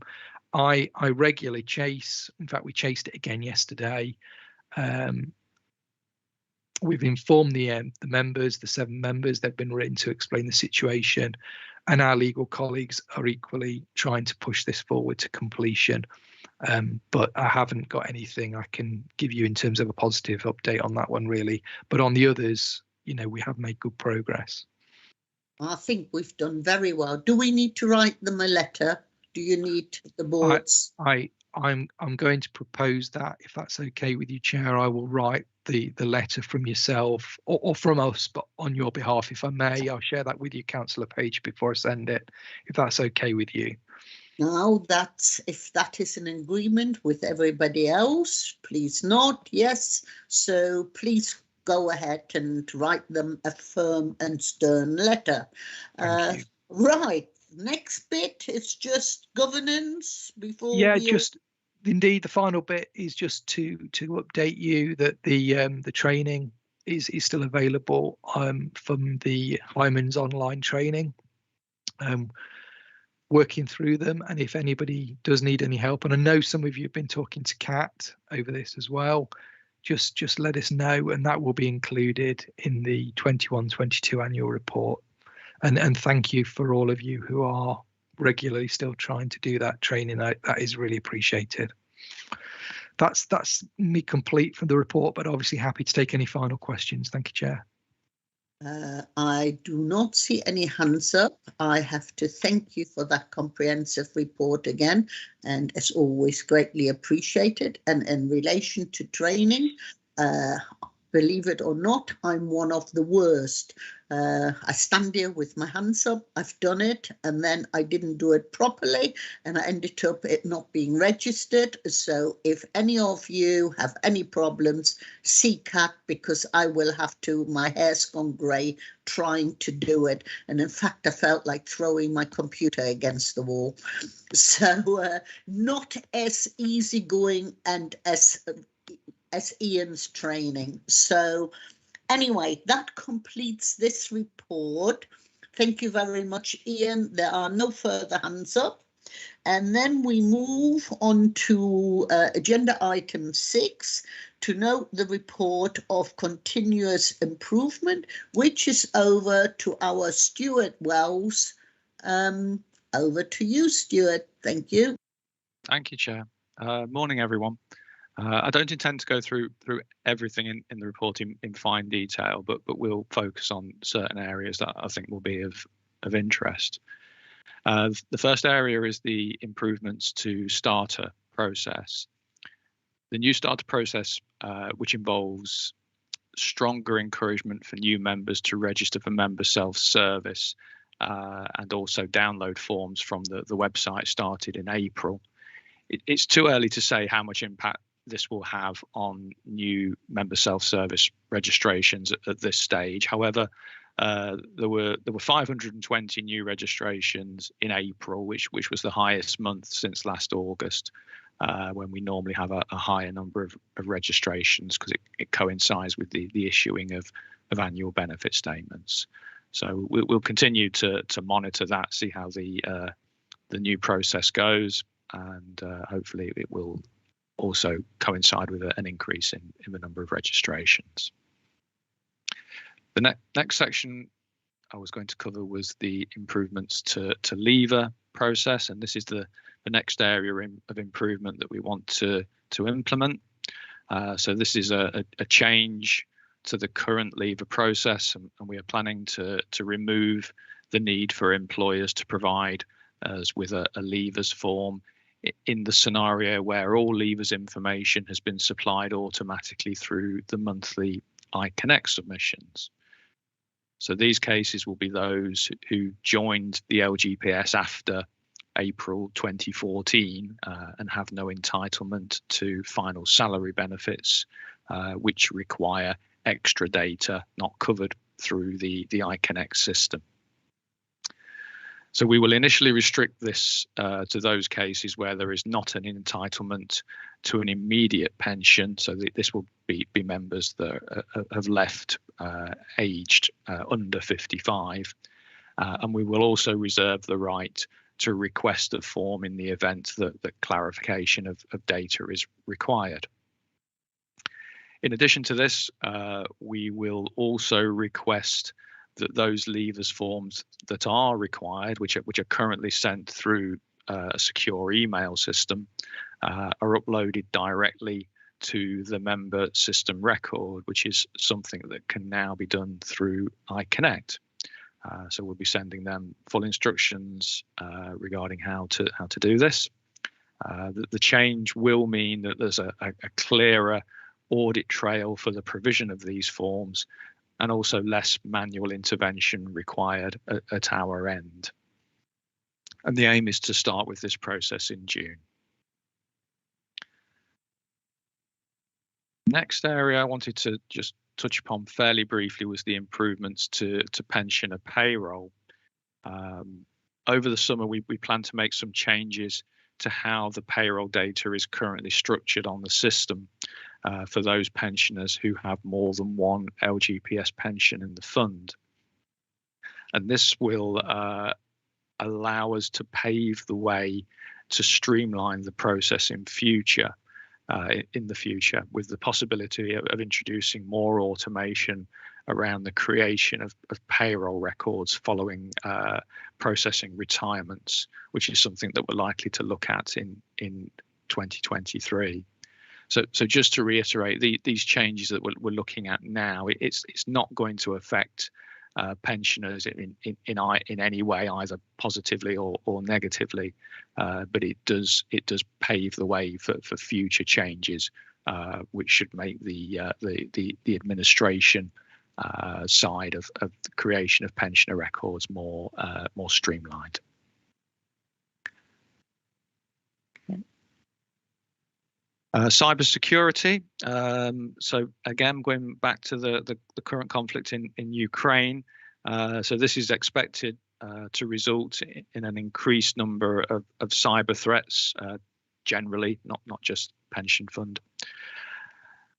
S5: I regularly chase, in fact, we chased it again yesterday. We've informed the members, the 7 members, they've been written to explain the situation, and our legal colleagues are equally trying to push this forward to completion. But I haven't got anything I can give you in terms of a positive update on that one really. But on the others, you know, we have made good progress.
S1: I think we've done very well. Do we need to write them a letter? Do you need the boards?
S5: I'm going to propose that, if that's okay with you, Chair. I will write the letter from yourself or from us, but on your behalf, if I may. I'll share that with you, Councillor Page, before I send it, if that's okay with you.
S1: Now, if that is an agreement with everybody else, please not. Yes, so please go ahead and write them a firm and stern letter. Right. Next bit is just governance before.
S5: Yeah, just indeed the final bit is just to update you that the training is still available from the Hyman's online training. Working through them, and if anybody does need any help, and I know some of you have been talking to Kat over this as well, just let us know, and that will be included in the 21-22 annual report. And thank you for all of you who are regularly still trying to do that training. That is really appreciated. That's me complete from the report, but obviously happy to take any final questions. Thank you, Chair.
S1: I do not see any hands up. I have to thank you for that comprehensive report again, and as always, greatly appreciated. And in relation to training, Believe it or not, I'm one of the worst. I stand here with my hands up. I've done it, and then I didn't do it properly, and I ended up it not being registered. So if any of you have any problems, seek out, because I will have to. My hair's gone grey trying to do it, and in fact, I felt like throwing my computer against the wall. So not as easygoing and as Ian's training. So anyway, that completes this report. Thank you very much, Ian. There are no further hands up. And then we move on to agenda item 6, to note the report of continuous improvement, which is over to our Stuart Wells. Over to you, Stuart. Thank you.
S9: Thank you, Chair. Morning, everyone. I don't intend to go through everything in the report in fine detail, but we'll focus on certain areas that I think will be of interest. The first area is the improvements to starter process. The new starter process, which involves stronger encouragement for new members to register for member self-service and also download forms from the website, started in April. It's too early to say how much impact this will have on new member self-service registrations at this stage. However, there were 520 new registrations in April, which was the highest month since last August, when we normally have a higher number of registrations, because it coincides with the issuing of annual benefit statements. So we'll continue to monitor that, see how the new process goes, and hopefully it will also coincide with an increase in the number of registrations. The next section I was going to cover was the improvements to leaver process, and this is the next area of improvement that we want to implement. So this is a change to the current leaver process, and we are planning to remove the need for employers to provide us with a leavers form in the scenario where all leavers information has been supplied automatically through the monthly iConnect submissions. So these cases will be those who joined the LGPS after April 2014 and have no entitlement to final salary benefits, which require extra data not covered through the iConnect system. So we will initially restrict this to those cases where there is not an entitlement to an immediate pension. So this will be members that have left aged under 55. And we will also reserve the right to request a form in the event that clarification of data is required. In addition to this, we will also request that those leavers forms that are required, which are currently sent through a secure email system, are uploaded directly to the member system record, which is something that can now be done through iConnect. So we'll be sending them full instructions regarding how to do this. The change will mean that there's a clearer audit trail for the provision of these forms, and also less manual intervention required at our end. And the aim is to start with this process in June. Next area I wanted to just touch upon fairly briefly was the improvements to pensioner payroll. Over the summer, we plan to make some changes to how the payroll data is currently structured on the system for those pensioners who have more than one LGPS pension in the fund. And this will allow us to pave the way to streamline the process in the future, with the possibility of introducing more automation around the creation of payroll records following processing retirements, which is something that we're likely to look at in 2023. So just to reiterate, these changes that we're looking at now, it's not going to affect pensioners in any way, either positively or negatively, but it does pave the way for future changes which should make the administration side of the creation of pensioner records more streamlined. Cyber security. So again, going back to the current conflict in Ukraine. So this is expected to result in an increased number of cyber threats, generally, not just pension fund.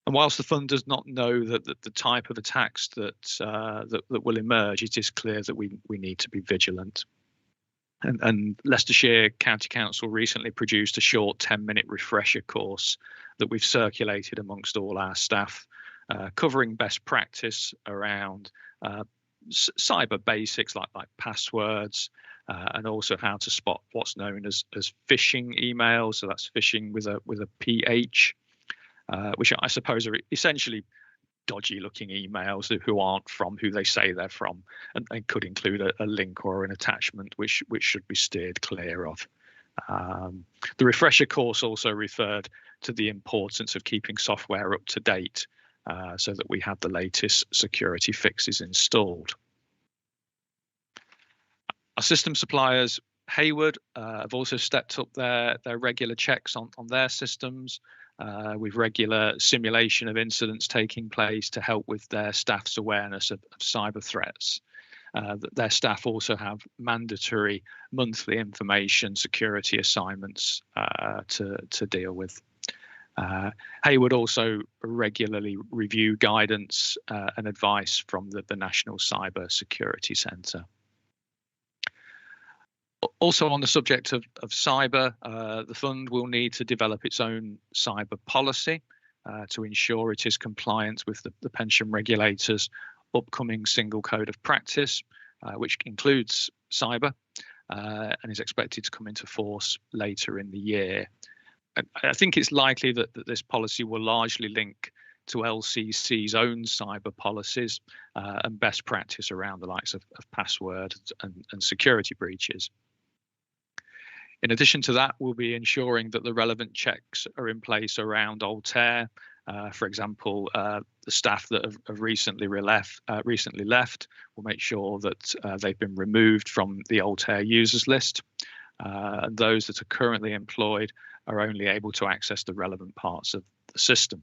S9: And whilst the fund does not know that the type of attacks that will emerge, it is clear that we need to be vigilant. And Leicestershire County Council recently produced a short 10-minute refresher course that we've circulated amongst all our staff, covering best practice around cyber basics like passwords, and also how to spot what's known as phishing emails. So that's phishing with a PH, which I suppose are essentially dodgy looking emails who aren't from who they say they're from, and could include a link or an attachment which should be steered clear of. The refresher course also referred to the importance of keeping software up to date, so that we have the latest security fixes installed. Our system suppliers, Hayward, have also stepped up their regular checks on their systems, with regular simulation of incidents taking place to help with their staff's awareness of cyber threats. Their staff also have mandatory monthly information security assignments to deal with. Hayward also regularly review guidance and advice from the National Cyber Security Centre. Also on the subject of cyber, the fund will need to develop its own cyber policy to ensure it is compliant with the pension regulator's upcoming single code of practice, which includes cyber, and is expected to come into force later in the year. I think it's likely that this policy will largely link to LCC's own cyber policies and best practice around the likes of password and security breaches. In addition to that, we'll be ensuring that the relevant checks are in place around Altair. For example, the staff that have recently left will make sure that they've been removed from the Altair users list. And those that are currently employed are only able to access the relevant parts of the system.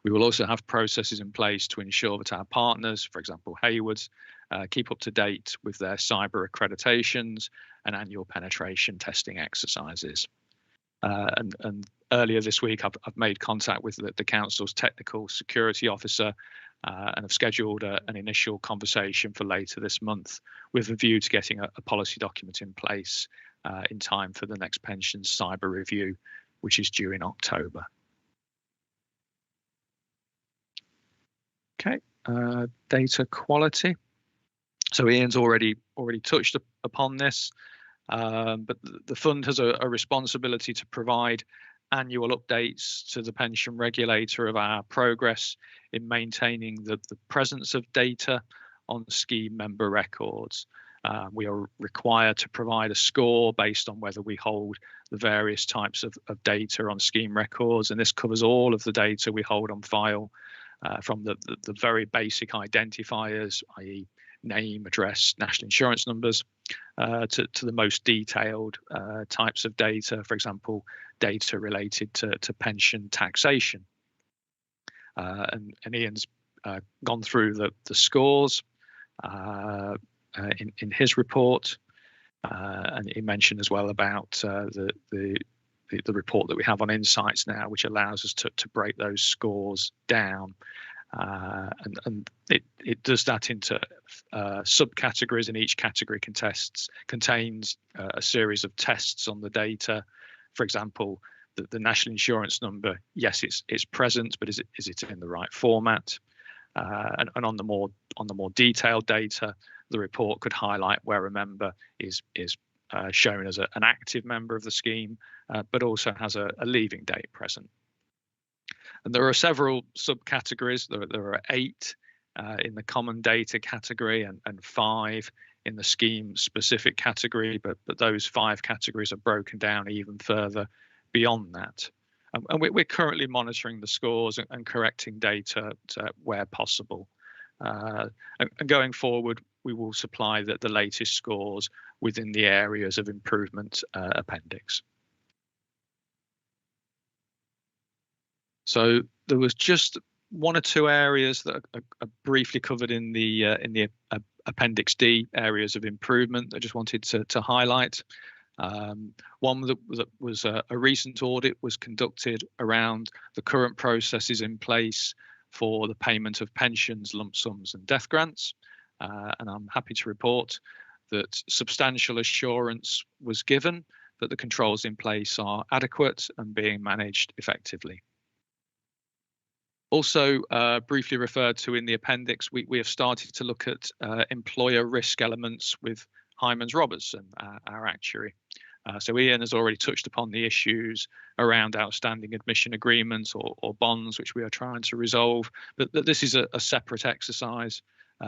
S9: We will also have processes in place to ensure that our partners, for example, Hayward's, keep up to date with their cyber accreditations and annual penetration testing exercises. And earlier this week, I've made contact with the council's technical security officer and have scheduled an initial conversation for later this month with a view to getting a policy document in place in time for the next pensions cyber review, which is due in October. Okay, data quality. So Ian's already touched upon this, but the fund has a responsibility to provide annual updates to the pension regulator of our progress in maintaining the presence of data on scheme member records. We are required to provide a score based on whether we hold the various types of data on scheme records, and this covers all of the data we hold on file, from the very basic identifiers, i.e. name, address, national insurance numbers, to the most detailed types of data, for example, data related to pension taxation. And Ian's gone through the scores in his report, and he mentioned as well about the report that we have on Insights now, which allows us to break those scores down. And it does that into subcategories, and each category contains a series of tests on the data. For example, the national insurance number, yes, it's present, but is it in the right format? And on the more detailed data, the report could highlight where a member is shown as an active member of the scheme, but also has a leaving date present. And there are several subcategories. There are 8 in the common data category and 5 in the scheme specific category, but those 5 categories are broken down even further beyond that. And we're currently monitoring the scores and correcting data where possible. And going forward, we will supply the latest scores within the areas of improvement appendix. So there was just one or two areas that are briefly covered in the Appendix D, areas of improvement that I just wanted to highlight. One that was a recent audit was conducted around the current processes in place for the payment of pensions, lump sums and death grants. And I'm happy to report that substantial assurance was given that the controls in place are adequate and being managed effectively. Also, briefly referred to in the appendix, we have started to look at employer risk elements with Hyman's Robertson, our actuary. So Ian has already touched upon the issues around outstanding admission agreements or bonds, which we are trying to resolve, but this is a separate exercise,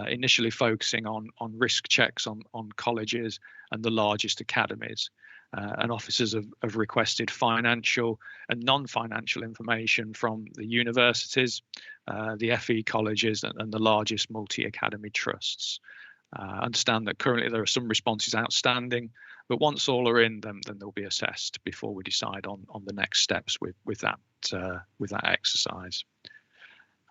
S9: initially focusing on risk checks on colleges and the largest academies. And officers have requested financial and non-financial information from the universities, the FE colleges and the largest multi-academy trusts. I understand that currently there are some responses outstanding, but once all are in, then they'll be assessed before we decide on the next steps with that exercise.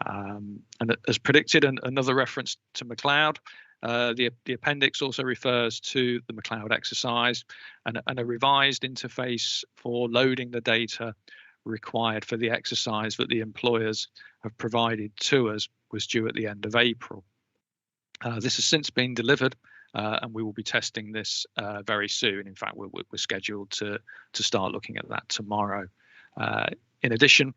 S9: And as predicted, another reference to McLeod. The appendix also refers to the McLeod exercise and a revised interface for loading the data required for the exercise that the employers have provided to us was due at the end of April. This has since been delivered, and we will be testing this very soon. In fact, we're scheduled to start looking at that tomorrow. In addition,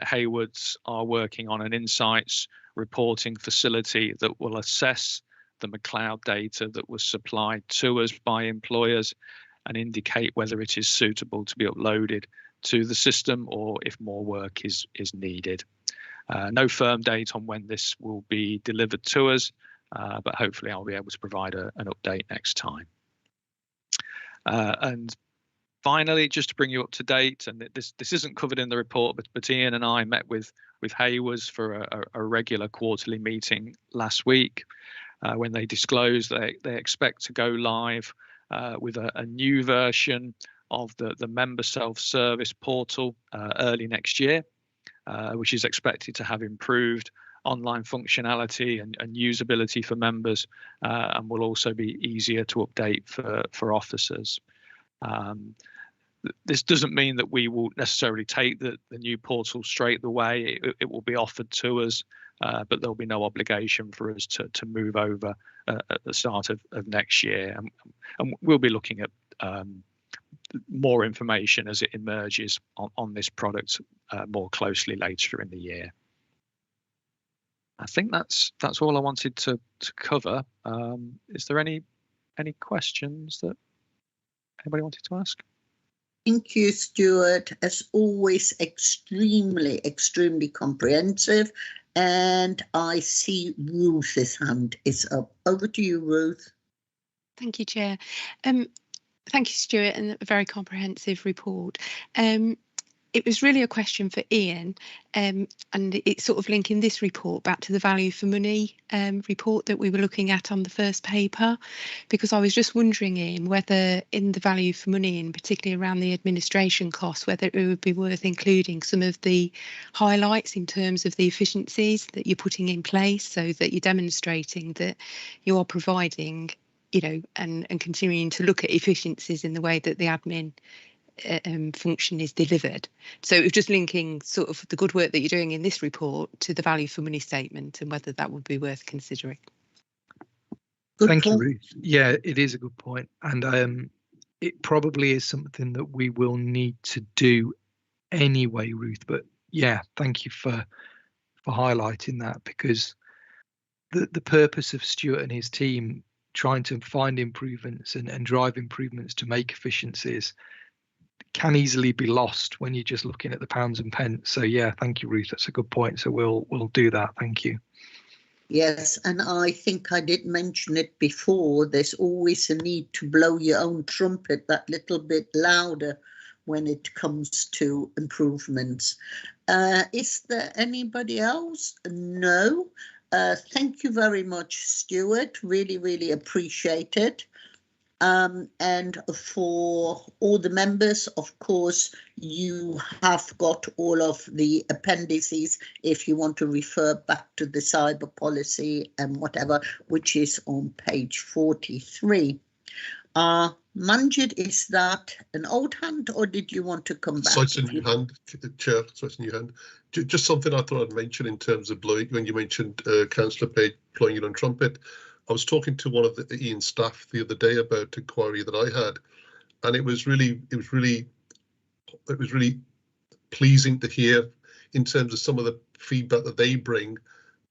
S9: Hayward's are working on an insights reporting facility that will assess the McLeod data that was supplied to us by employers and indicate whether it is suitable to be uploaded to the system or if more work is needed. No firm date on when this will be delivered to us, but hopefully I'll be able to provide an update next time. And finally, just to bring you up to date, and this isn't covered in the report, but Ian and I met with Hayward's for a regular quarterly meeting last week. When they disclosed they expect to go live with a new version of the member self-service portal early next year, which is expected to have improved online functionality and usability for members, and will also be easier to update for officers. This doesn't mean that we will necessarily take the new portal straight away. It will be offered to us, but there'll be no obligation for us to move over at the start of next year. And we'll be looking at more information as it emerges on this product more closely later in the year. I think that's all I wanted to cover. Is there any questions that anybody wanted to ask?
S1: Thank you, Stuart. As always, extremely comprehensive. And I see Ruth's hand is up. Over to you, Ruth.
S3: Thank you, Chair. Thank you, Stuart, and a very comprehensive report. It was really a question for Ian, and it's sort of linking this report back to the value for money report that we were looking at on the first paper, because I was just wondering, Ian, whether in the value for money, and particularly around the administration costs, whether it would be worth including some of the highlights in terms of the efficiencies that you're putting in place, so that you're demonstrating that you are providing, and continuing to look at efficiencies in the way that the admin function is delivered. So it was just linking sort of the good work that you're doing in this report to the value for money statement and whether that would be worth considering.
S5: Thank you, Ruth. Yeah, it is a good point. And it probably is something that we will need to do anyway, Ruth. But yeah, thank you for highlighting that, because the purpose of Stuart and his team trying to find improvements and drive improvements to make efficiencies can easily be lost when you're just looking at the pounds and pence. So yeah, thank you, Ruth. That's a good point. So we'll do that. Thank you.
S1: Yes, and I think I did mention it before. There's always a need to blow your own trumpet that little bit louder when it comes to improvements. Is there anybody else? No. Thank you very much, Stuart. Really, really appreciate it. And for all the members, of course, you have got all of the appendices if you want to refer back to the cyber policy and whatever, which is on page 43. Manjit, is that an old hand or did you want to come back?
S6: So it's a new hand, Chair. So it's a new hand. Just something I thought I'd mention in terms of blowing, when you mentioned Councillor Page blowing your own trumpet. I was talking to one of the Ian staff the other day about an inquiry that I had, and it was really pleasing to hear in terms of some of the feedback that they bring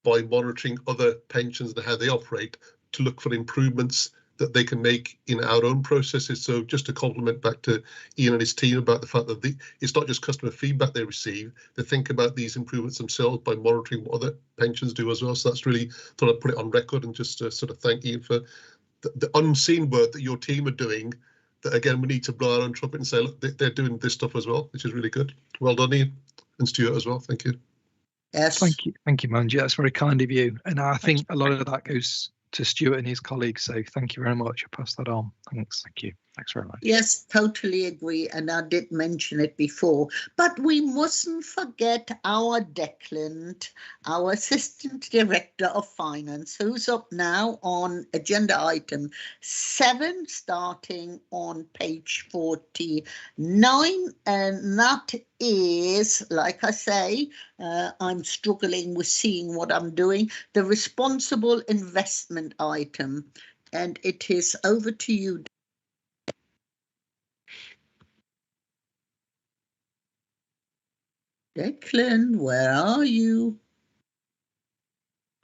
S6: by monitoring other pensions and how they operate to look for improvements that they can make in our own processes. So just to compliment back to Ian and his team about the fact that it's not just customer feedback they receive, they think about these improvements themselves by monitoring what other pensions do as well. So that's really, thought I'd put it on record and just to sort of thank Ian for the unseen work that your team are doing, that again, we need to blow our own trumpet and say, look, they're doing this stuff as well, which is really good. Well done, Ian, and Stuart as well. Thank you.
S1: Yes.
S5: Thank you, Manji. That's very kind of you. And I think a lot of that goes to Stuart and his colleagues. So thank you very much. I'll pass that on. Thanks.
S9: Thank you. Thanks very much.
S1: Yes, totally agree. And I did mention it before, but we mustn't forget our Declan, our Assistant Director of Finance, who's up now on agenda item 7, starting on page 49. And that is, like I say, I'm struggling with seeing what I'm doing, the responsible investment item. And it is over to you. Declan, where are you?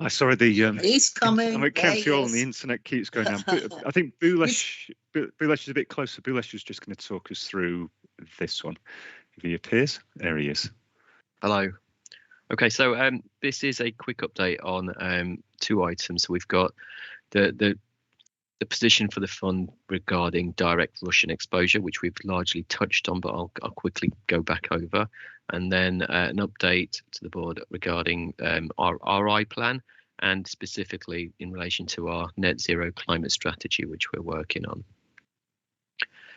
S7: Sorry,
S1: He's coming.
S7: I'm at Council and the internet keeps going down. I think Bulesh is a bit closer. Bulesh is just going to talk us through this one. If he appears, there he is.
S10: Hello. Okay, so this is a quick update on 2 items. So we've got the position for the fund regarding direct Russian exposure, which we've largely touched on, but I'll quickly go back over. And then an update to the board regarding our RI plan, and specifically in relation to our net zero climate strategy, which we're working on.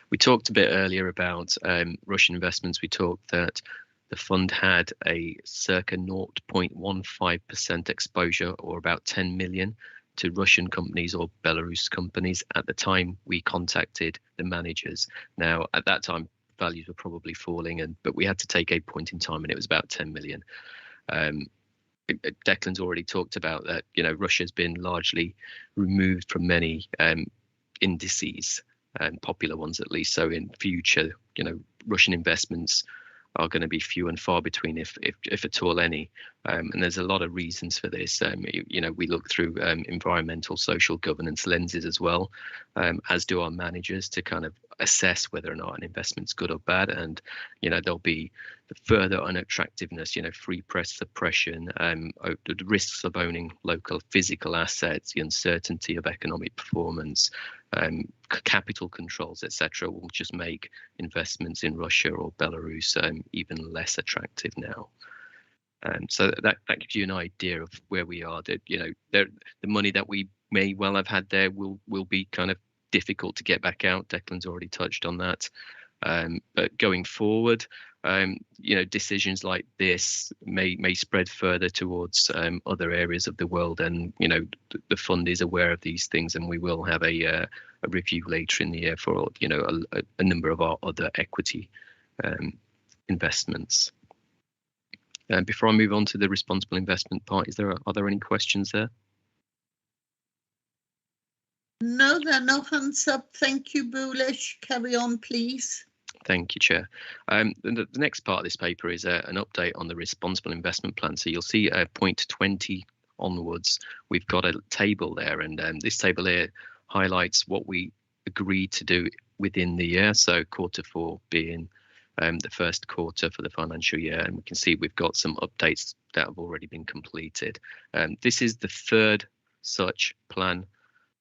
S10: We talked a bit earlier about Russian investments. We talked that the fund had a circa 0.15% exposure, or about 10 million, to Russian companies or Belarus companies at the time we contacted the managers. Now, at that time, values were probably falling, but we had to take a point in time, and it was about 10 million. Declan's already talked about that. You know, Russia's been largely removed from many indices, and popular ones at least. So in future, you know, Russian investments are going to be few and far between, if at all any. And there's a lot of reasons for this. You know, we look through environmental, social, governance lenses as well, as do our managers, to kind of assess whether or not an investment's good or bad. And, you know, there'll be the further unattractiveness, you know, free press suppression, the risks of owning local physical assets, the uncertainty of economic performance, capital controls, etc., will just make investments in Russia or Belarus even less attractive now. So that gives you an idea of where we are. That, you know, the money that we may well have had there will be kind of difficult to get back out. Declan's already touched on that. But going forward, you know, decisions like this may spread further towards other areas of the world, and, you know, the fund is aware of these things, and we will have a review later in the year for, you know, a number of our other equity investments. Before I move on to the responsible investment part, are there any questions there?
S1: No, there are no hands up. Thank you, Bulesh. Carry on, please.
S10: Thank you, Chair. The next part of this paper is an update on the responsible investment plan. So you'll see point 20 onwards, we've got a table there, and this table here highlights what we agreed to do within the year. So Q4 being the first quarter for the financial year, and we can see we've got some updates that have already been completed. This is the third such plan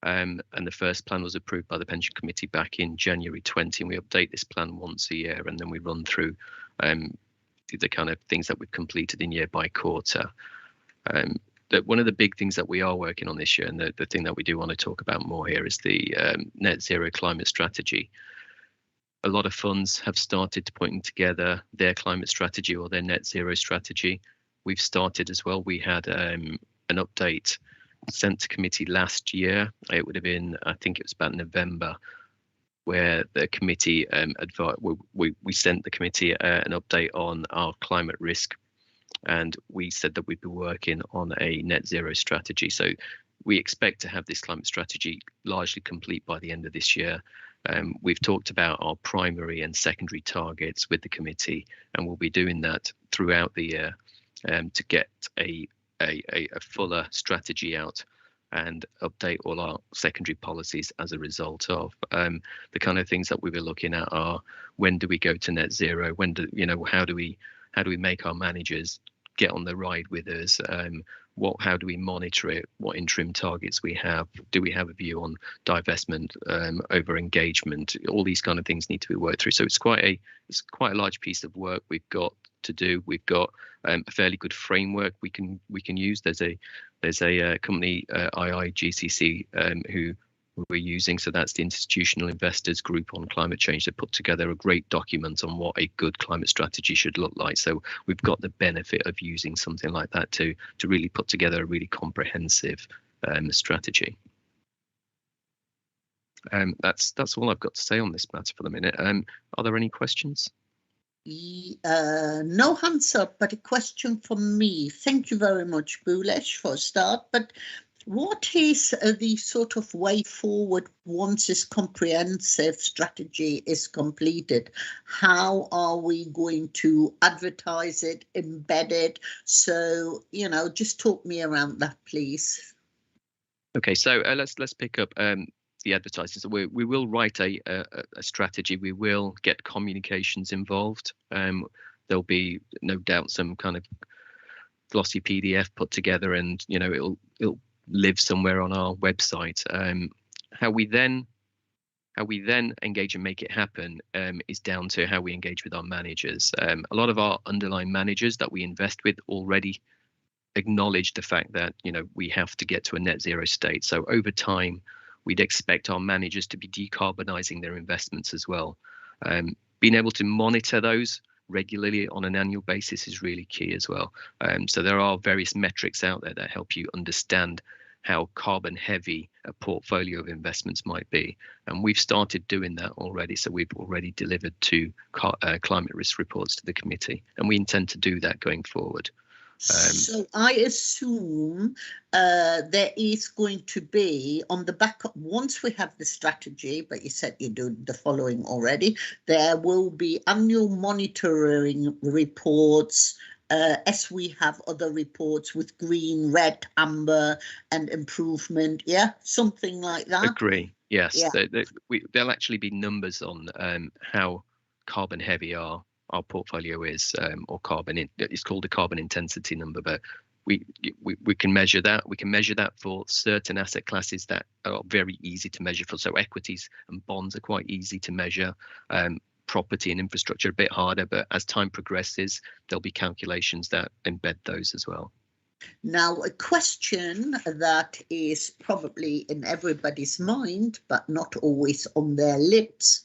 S10: and the first plan was approved by the pension committee back in January 20, and we update this plan once a year, and then we run through the kind of things that we've completed in year by quarter. That one of the big things that we are working on this year, and the thing that we do want to talk about more here, is the net zero climate strategy. A lot of funds have started putting together their climate strategy or their net zero strategy. We've started as well. We had an update sent to committee last year. It would have been, I think it was about November, where the committee we sent the committee an update on our climate risk, and we said that we'd be working on a net zero strategy. So we expect to have this climate strategy largely complete by the end of this year. We've talked about our primary and secondary targets with the committee, and we'll be doing that throughout the year to get a fuller strategy out and update all our secondary policies as a result of. The kind of things that we were looking at are, when do we go to net zero? When do, you know, how do we make our managers get on the ride with us? How do we monitor it? What interim targets we have? Do we have a view on divestment, over engagement? All these kind of things need to be worked through. So it's quite a large piece of work we've got to do. We've got a fairly good framework we can use. There's a company, IIGCC, who we're using. So that's the Institutional Investors Group on Climate Change. They put together a great document on what a good climate strategy should look like. So we've got the benefit of using something like that to really put together a really comprehensive strategy. That's all I've got to say on this matter for the minute. Are there any questions?
S1: No hands up, but a question from me. Thank you very much, Bhulesh, for a start. But what is the sort of way forward once this comprehensive strategy is completed? How are we going to advertise it, embed it? So, you know, just talk me around that, please.
S10: Okay, so let's pick up the advertising. So we will write a strategy. We will get communications involved. There'll be no doubt some kind of glossy PDF put together, and you know it'll live somewhere on our website. How we then engage and make it happen is down to how we engage with our managers. A lot of our underlying managers that we invest with already acknowledge the fact that, you know, we have to get to a net zero state. So over time, we'd expect our managers to be decarbonising their investments as well. Being able to monitor those regularly on an annual basis is really key as well. So there are various metrics out there that help you understand how carbon heavy a portfolio of investments might be. And we've started doing that already. So we've already delivered 2 climate risk reports to the committee, and we intend to do that going forward.
S1: So I assume there is going to be on the back of, once we have the strategy, but you said you do the following already, there will be annual monitoring reports, as we have other reports with green, red, amber and improvement. Yeah, something like that.
S10: Agree. Yes,
S1: Yeah.
S10: There'll actually be numbers on how carbon heavy our portfolio is, or it's called a carbon intensity number, but we can measure that. We can measure that for certain asset classes that are very easy to measure for. So equities and bonds are quite easy to measure. Property and infrastructure a bit harder, but as time progresses, there'll be calculations that embed those as well.
S1: Now, a question that is probably in everybody's mind, but not always on their lips.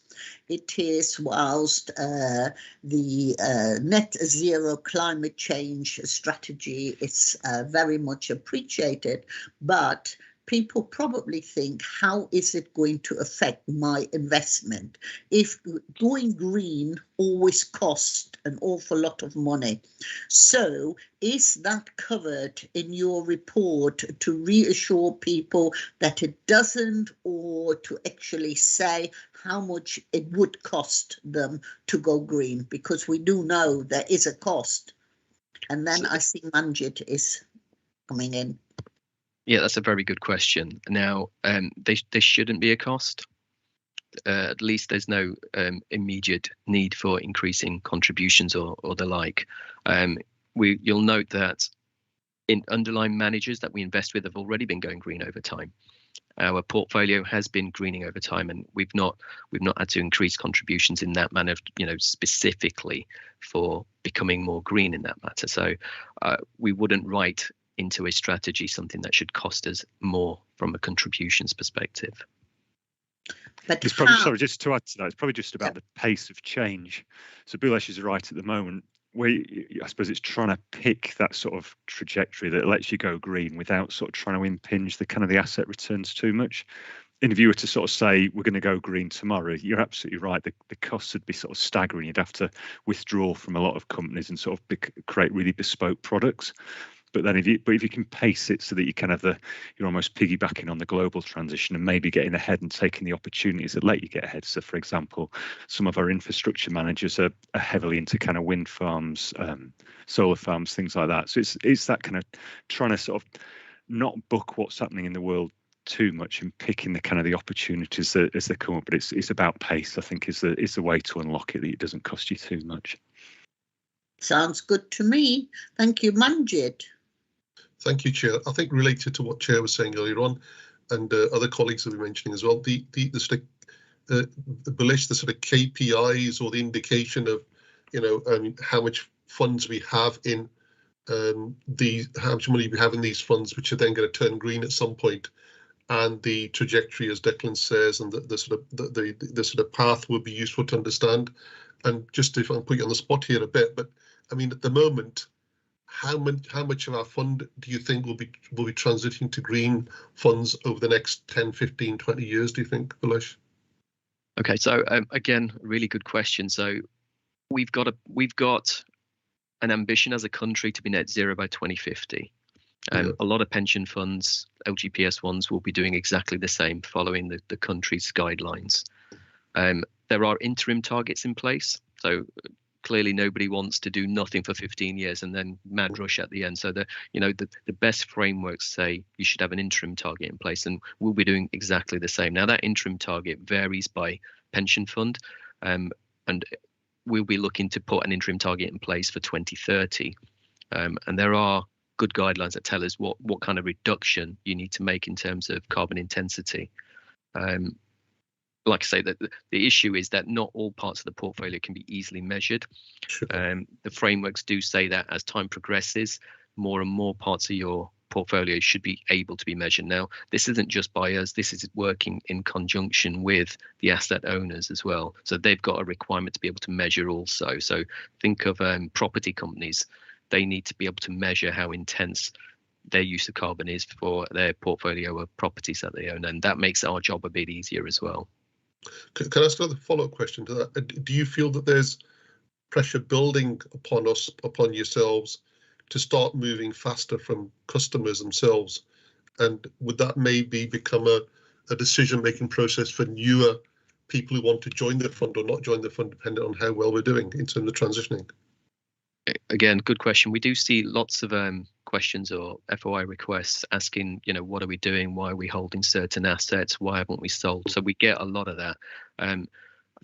S1: It is, whilst the net zero climate change strategy is very much appreciated, but people probably think, how is it going to affect my investment? If going green always costs an awful lot of money. So is that covered in your report to reassure people that it doesn't, or to actually say how much it would cost them to go green? Because we do know there is a cost. And then I see Manjit is coming in.
S10: Yeah, that's a very good question. Now, there shouldn't be a cost. At least there's no immediate need for increasing contributions or the like. You'll note that in underlying managers that we invest with have already been going green over time. our portfolio has been greening over time, and we've not had to increase contributions in that manner, specifically for becoming more green in that matter. So we wouldn't write into a strategy something that should cost us more from a contributions perspective.
S1: But
S7: it's probably, sorry, just to add to that, it's probably just about the pace of change. So Bhulesh is right at the moment. I suppose it's trying to pick that sort of trajectory that lets you go green without sort of trying to impinge the asset returns too much. And if you were to sort of say we're going to go green tomorrow, you're absolutely right. The costs would be sort of staggering. You'd have to withdraw from a lot of companies and sort of create really bespoke products. But then if you can pace it so that you can have you're almost piggybacking on the global transition and maybe getting ahead and taking the opportunities that let you get ahead. So for example, some of our infrastructure managers are heavily into kind of wind farms, solar farms, things like that. So it's that kind of trying to sort of not book what's happening in the world too much and picking the kind of the opportunities as they come up. But it's about pace, I think, is the way to unlock it, that it doesn't cost you too much.
S1: Sounds good to me. Thank you, Manjit.
S6: Thank you, Chair. I think related to what Chair was saying earlier on, and other colleagues have been mentioning as well, the sort of Bhulesh, the sort of KPIs or the indication of, how much funds we have in how much money we have in these funds, which are then going to turn green at some point, and the trajectory, as Declan says, and the sort of path would be useful to understand. And just if I can put you on the spot here a bit, but I mean, at the moment, how much of our fund do you think will be transitioning to green funds over the next 10, 15, 20 years, do you think, Bhulesh?
S10: Okay, so again, really good question. So we've got an ambition as a country to be net zero by 2050. A lot of pension funds, LGPS ones, will be doing exactly the same, following the country's guidelines. There are interim targets in place, so clearly nobody wants to do nothing for 15 years and then mad rush at the end. So the best frameworks say you should have an interim target in place, and we'll be doing exactly the same. Now that interim target varies by pension fund, and we'll be looking to put an interim target in place for 2030. And there are good guidelines that tell us what kind of reduction you need to make in terms of carbon intensity. Like I say, that the issue is that not all parts of the portfolio can be easily measured.
S6: Sure.
S10: The frameworks do say that as time progresses, more and more parts of your portfolio should be able to be measured. Now, this isn't just by us, this is working in conjunction with the asset owners as well. So they've got a requirement to be able to measure also. So think of property companies. They need to be able to measure how intense their use of carbon is for their portfolio of properties that they own, and that makes our job a bit easier as well.
S6: Can I ask another follow-up question to that? Do you feel that there's pressure building upon us, upon yourselves, to start moving faster from customers themselves? And would that maybe become a decision-making process for newer people who want to join the fund or not join the fund, depending on how well we're doing in terms of transitioning?
S10: Again, good question. We do see lots of questions or FOI requests asking, what are we doing? Why are we holding certain assets? Why haven't we sold? So we get a lot of that. I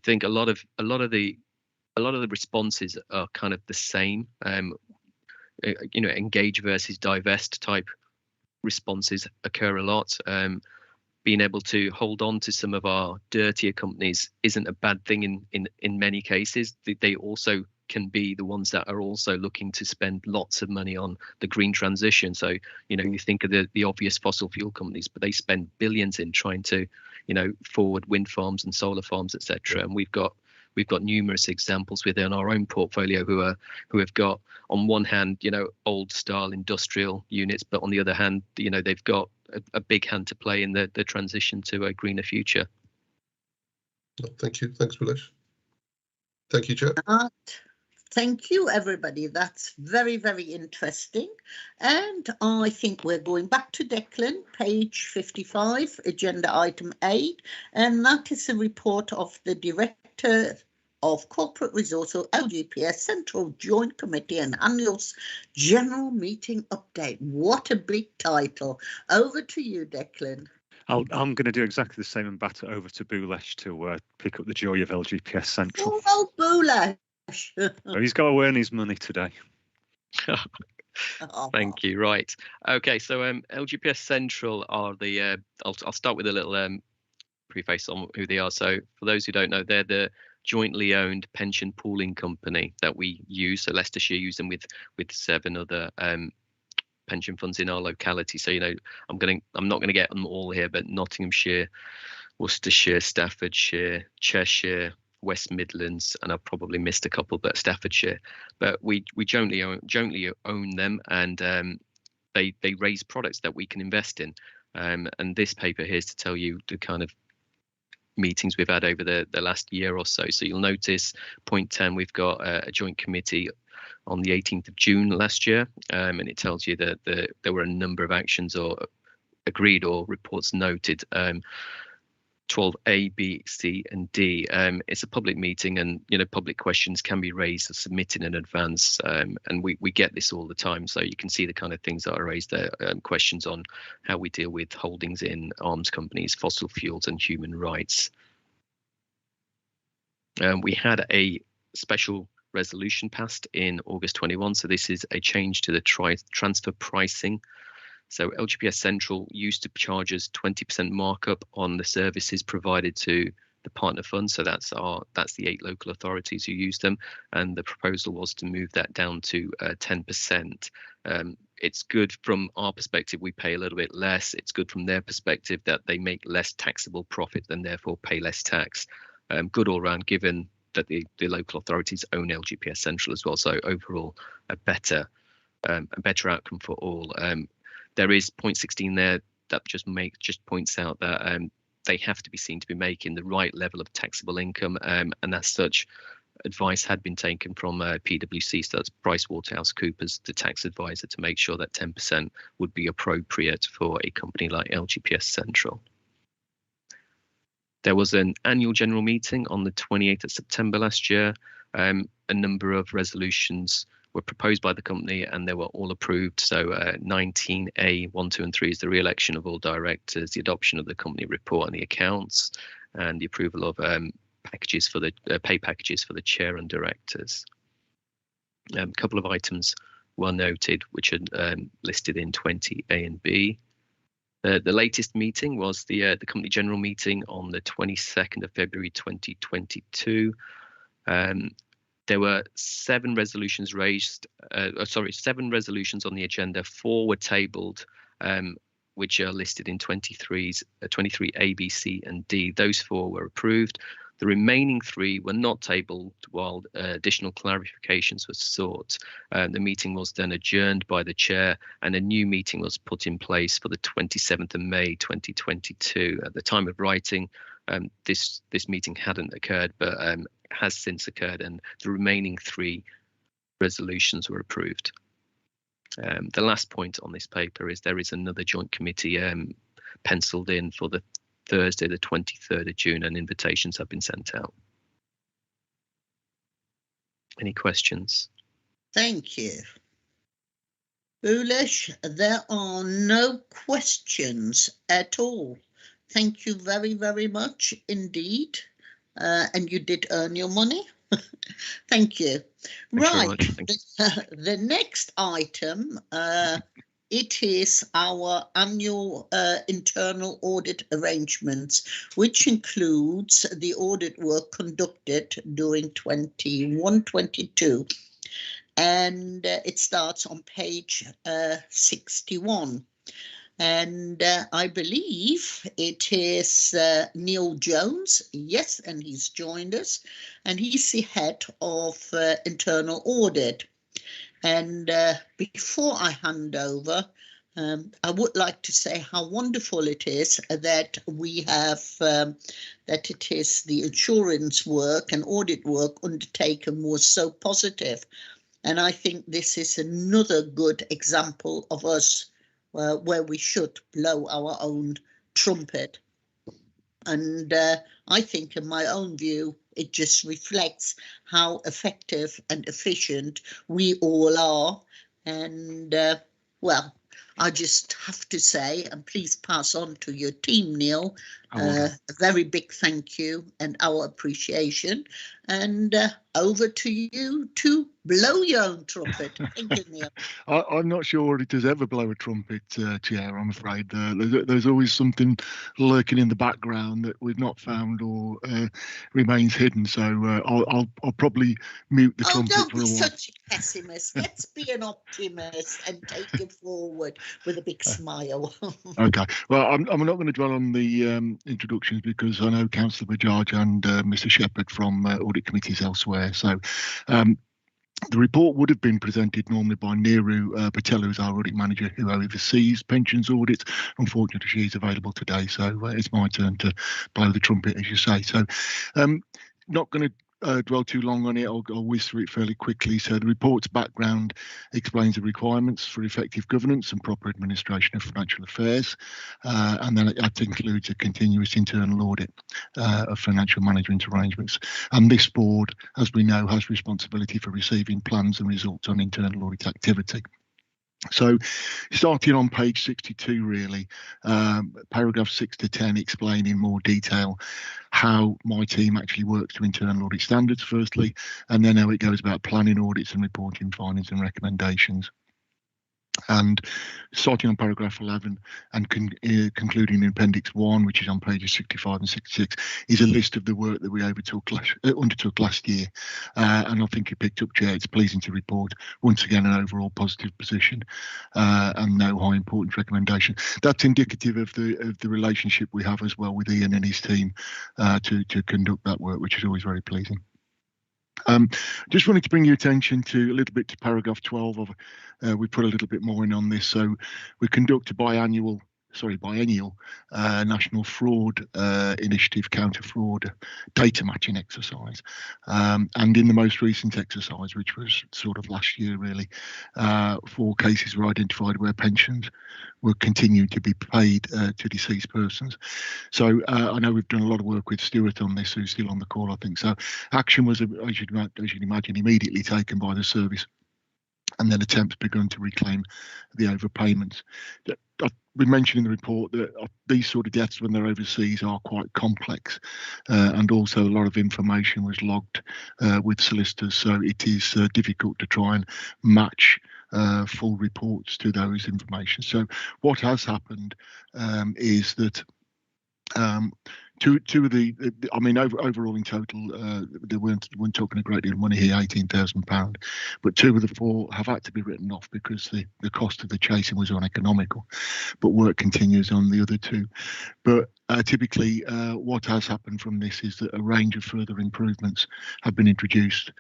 S10: think a lot of the responses are kind of the same. Engage versus divest type responses occur a lot. Being able to hold on to some of our dirtier companies isn't a bad thing in many cases. They also can be the ones that are also looking to spend lots of money on the green transition. So, you think of the obvious fossil fuel companies, but they spend billions in trying to, forward wind farms and solar farms, etc. And we've got numerous examples within our own portfolio who have got, on one hand, old style industrial units, but on the other hand, they've got a big hand to play in the transition to a greener future.
S6: Thank you. Thanks, Bhulesh. Thank you, Chair.
S1: Thank you, everybody. That's very, very interesting. And I think we're going back to Declan, page 55, agenda item 8. And that is a report of the Director of Corporate Resource, or LGPS, Central Joint Committee and Annual General Meeting Update. What a big title. Over to you, Declan.
S7: I'm going to do exactly the same and bat it over to Bhulesh to pick up the joy of LGPS Central.
S1: Oh, Bhulesh.
S7: He's got to earn his money today.
S10: Thank you. Right. Okay. So LGPS Central are the. I'll start with a little preface on who they are. So for those who don't know, they're the jointly owned pension pooling company that we use. So Leicestershire use them with 7 other pension funds in our locality. So I'm not going to get them all here, but Nottinghamshire, Worcestershire, Staffordshire, Cheshire, West Midlands, and I've probably missed a couple, but Staffordshire. But we jointly own them, and they raise products that we can invest in. And this paper here is to tell you the kind of meetings we've had over the last year or so. So you'll notice point 10, we've got a joint committee on the 18th of June last year, and it tells you that there were a number of actions or agreed or reports noted. 12A, B, C, and D. It's a public meeting, and public questions can be raised or submitted in advance, and we get this all the time. So you can see the kind of things that are raised there. Questions on how we deal with holdings in arms companies, fossil fuels, and human rights. We had a special resolution passed in August 21. So this is a change to the transfer pricing. So LGPS Central used to charge us 20% markup on the services provided to the partner fund. So that's the 8 local authorities who use them, and the proposal was to move that down to 10%. It's good from our perspective, we pay a little bit less. It's good from their perspective that they make less taxable profit and therefore pay less tax. Good all round, given that the local authorities own LGPS Central as well. So overall, a better outcome for all. There is point 16 there that just points out that they have to be seen to be making the right level of taxable income, and as such, advice had been taken from PwC, so that's PricewaterhouseCoopers, the tax advisor, to make sure that 10% would be appropriate for a company like LGPS Central. There was an annual general meeting on the 28th of September last year. A number of resolutions were proposed by the company, and they were all approved. So 19A, 1, 2, and 3 is the re-election of all directors, the adoption of the company report and the accounts, and the approval of packages for the pay packages for the chair and directors. A couple of items were noted, which are listed in 20A and B. The latest meeting was the company general meeting on the 22nd of February 2022. There were 7 resolutions raised, 7 resolutions on the agenda. 4 were tabled, which are listed in 23 A, B, C, and D. Those 4 were approved. The remaining 3 were not tabled while additional clarifications were sought. The meeting was then adjourned by the chair, and a new meeting was put in place for the 27th of May 2022. At the time of writing, this meeting hadn't occurred, but has since occurred, and the remaining 3 resolutions were approved. The last point on this paper is there is another joint committee penciled in for the Thursday, the 23rd of June, and invitations have been sent out. Any questions?
S1: Thank you. Foolish, there are no questions at all. Thank you very, very much indeed. And you did earn your money. Thank you. Right, the next item, it is our annual internal audit arrangements, which includes the audit work conducted during 21-22. And it starts on page 61. And I believe it is Neil Jones. Yes, and he's joined us. And he's the head of internal audit. And before I hand over, I would like to say how wonderful it is that we have, that it is the insurance work and audit work undertaken was so positive. And I think this is another good example of us where we should blow our own trumpet. And I think, in my own view, it just reflects how effective and efficient we all are. And well, I just have to say, and please pass on to your team, Neil,
S5: I will do.
S1: a very big thank you and our appreciation. And over to you to blow your own trumpet. Thank you, Neil.
S11: I'm not sure auditors ever blow a trumpet, Chair, I'm afraid. There's always something lurking in the background that we've not found or remains hidden. So I'll probably mute the trumpet
S1: don't
S11: for a
S1: be
S11: while.
S1: such a pessimist. Let's be an optimist and take it forward with a big smile.
S11: Okay. Well, I'm not going to dwell on the introductions because I know Councillor Bajaj and Mr. Shepherd from audit committees elsewhere. So the report would have been presented normally by Neeru Patel, who's our audit manager who oversees pensions audits. Unfortunately, she's available today, so it's my turn to blow the trumpet, as you say. So not going to dwell too long on it. I'll whiz through it fairly quickly. So the report's background explains the requirements for effective governance and proper administration of financial affairs, and then that includes a continuous internal audit of financial management arrangements. And this board, as we know, has responsibility for receiving plans and results on internal audit activity. So starting on page 62, really, paragraph 6 to 10 explain in more detail how my team actually works to internal audit standards, firstly, and then how it goes about planning audits and reporting findings and recommendations. And starting on paragraph 11 and concluding in Appendix 1, which is on pages 65 and 66, is a list of the work that we undertook last year. And I think you picked up, Chair, it's pleasing to report, once again, an overall positive position and no high importance recommendation. That's indicative of the relationship we have as well with Ian and his team to conduct that work, which is always very pleasing. Just wanted to bring your attention to a little bit to paragraph 12 of we put a little bit more in on this. So we conduct a biennial national fraud initiative counter fraud data matching exercise, and in the most recent exercise, which was sort of last year really, 4 cases were identified where pensions were continuing to be paid to deceased persons. So I know we've done a lot of work with Stuart on this, who's still on the call, I think. So action was, as you'd imagine, immediately taken by the service, and then attempts begun to reclaim the overpayments. We mentioned in the report that these sort of deaths when they're overseas are quite complex, and also a lot of information was logged with solicitors, so it is difficult to try and match full reports to those information. So what has happened is that two of the, I mean, overall in total, they weren't talking a great deal of money here, £18,000, but 2 of the 4 have had to be written off because the cost of the chasing was uneconomical, but work continues on the other 2. But typically what has happened from this is that a range of further improvements have been introduced,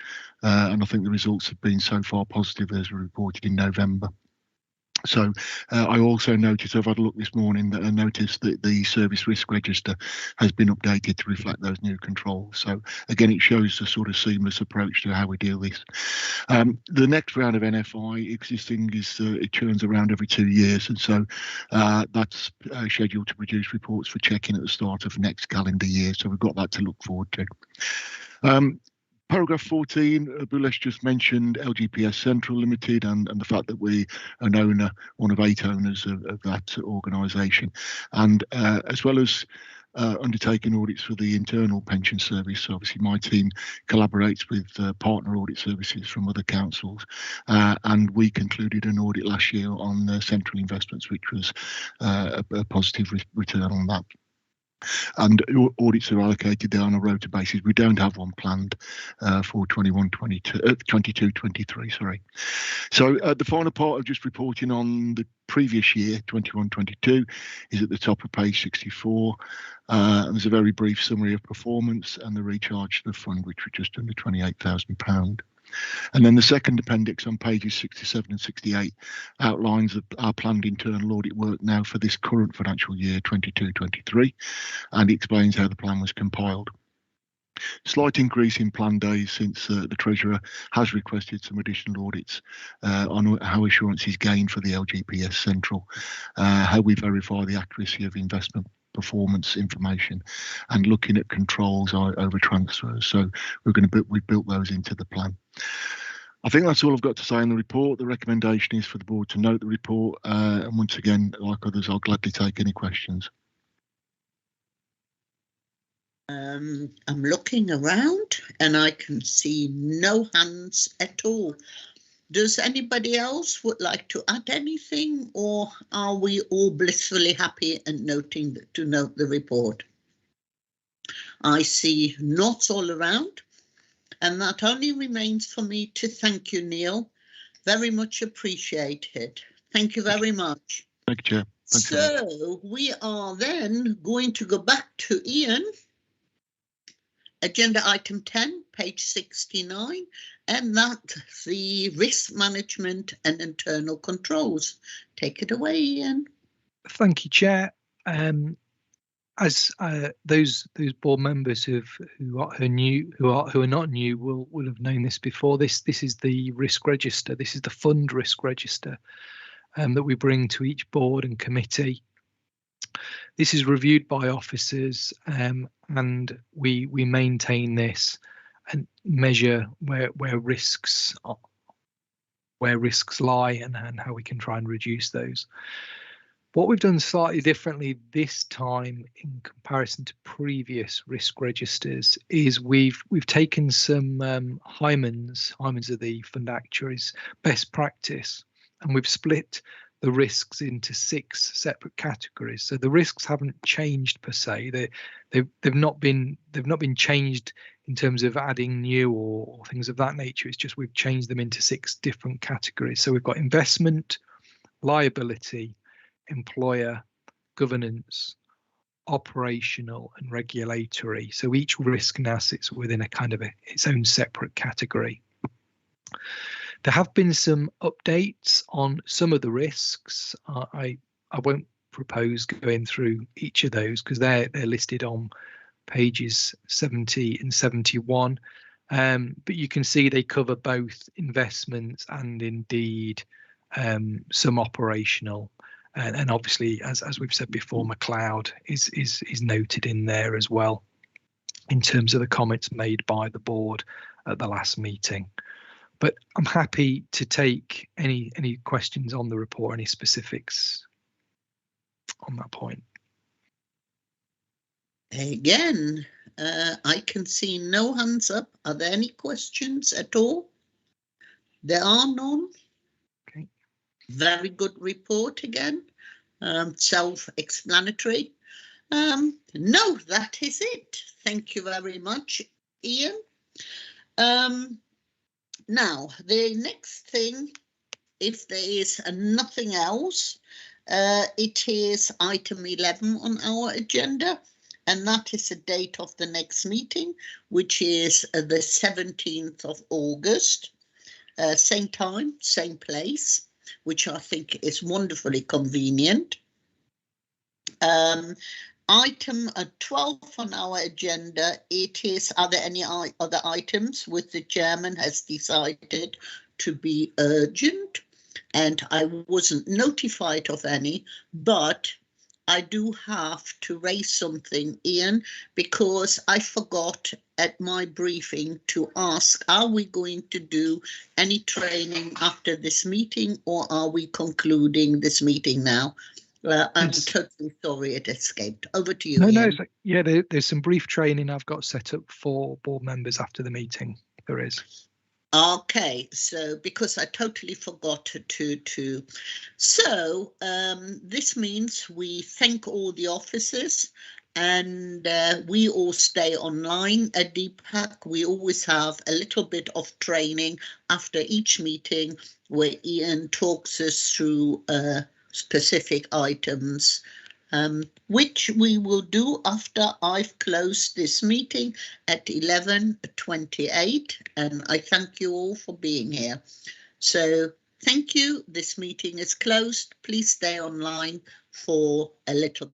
S11: and I think the results have been so far positive as reported in November. So I also noticed, I've had a look this morning, that I noticed that the service risk register has been updated to reflect those new controls. So again, it shows a sort of seamless approach to how we deal this. The next round of NFI existing is it turns around every 2 years, and so that's scheduled to produce reports for checking at the start of next calendar year. So we've got that to look forward to. Paragraph 14, Bulesh just mentioned LGPS Central Limited and the fact that we are an owner, one of 8 owners of that organisation, and as well as undertaking audits for the internal pension service. So obviously my team collaborates with partner audit services from other councils, and we concluded an audit last year on central investments, which was a positive return on that. And audits are allocated there on a rota basis. We don't have one planned for 22-23, sorry. So the final part of just reporting on the previous year, 21-22, is at the top of page 64. And there's a very brief summary of performance and the recharge to the fund, which was just under £28,000. And then the second appendix on pages 67 and 68 outlines our planned internal audit work now for this current financial year, 22-23, and explains how the plan was compiled. Slight increase in plan days since the Treasurer has requested some additional audits on how assurance is gained for the LGPS Central, how we verify the accuracy of investment performance information, and looking at controls over transfers. So we've built those into the plan. I think that's all I've got to say in the report. The recommendation is for the board to note the report, and once again, like others, I'll gladly take any questions.
S1: I'm looking around and I can see no hands at all. Does anybody else would like to add anything, or are we all blissfully happy and note the report? I see nods all around, and that only remains for me to thank you, Neil. Very much appreciated. Thank you very much.
S11: Thank you, Chair. Thanks,
S1: so we are then going to go back to Ian. Agenda item 10, page 69, and that's the risk management and internal controls. Take it away, Ian.
S5: Thank you, Chair. As those board members who are not new will have known this before. This is the risk register. This is the fund risk register that we bring to each board and committee. This is reviewed by officers, and we maintain this and measure where risks lie and how we can try and reduce those. What we've done slightly differently this time in comparison to previous risk registers is we've taken some Hyman's are the fund actuaries best practice, and we've split the risks into 6 separate categories. So the risks haven't changed per se. They've not been changed in terms of adding new or things of that nature. It's just we've changed them into 6 different categories. So we've got investment, liability, employer, governance, operational, and regulatory. So each risk now sits within a kind of its own separate category. There have been some updates on some of the risks. I won't propose going through each of those because they're listed on pages 70 and 71. But you can see they cover both investments and indeed some operational. And obviously, as we've said before, McLeod is noted in there as well in terms of the comments made by the board at the last meeting. But I'm happy to take any questions on the report, any specifics on that point.
S1: Again, I can see no hands up. Are there any questions at all? There are none.
S5: Okay.
S1: Very good report again. Self-explanatory. No, that is it. Thank you very much, Ian. Now, the next thing, if there is nothing else, it is item 11 on our agenda, and that is the date of the next meeting, which is the 17th of August, same time, same place, which I think is wonderfully convenient. Item 12 on our agenda, are there any other items which the chairman has decided to be urgent? And I wasn't notified of any, but I do have to raise something, Ian, because I forgot at my briefing to ask, are we going to do any training after this meeting, or are we concluding this meeting now? I'm totally sorry it escaped. Over to you, Ian.
S5: No, yeah, there's some brief training I've got set up for board members after the meeting. There is.
S1: Okay, so because I totally forgot to. So this means we thank all the officers, and we all stay online at DPAC. We always have a little bit of training after each meeting where Ian talks us through specific items, which we will do after I've closed this meeting at 11:28, and I thank you all for being here. So thank you. This meeting is closed. Please stay online for a little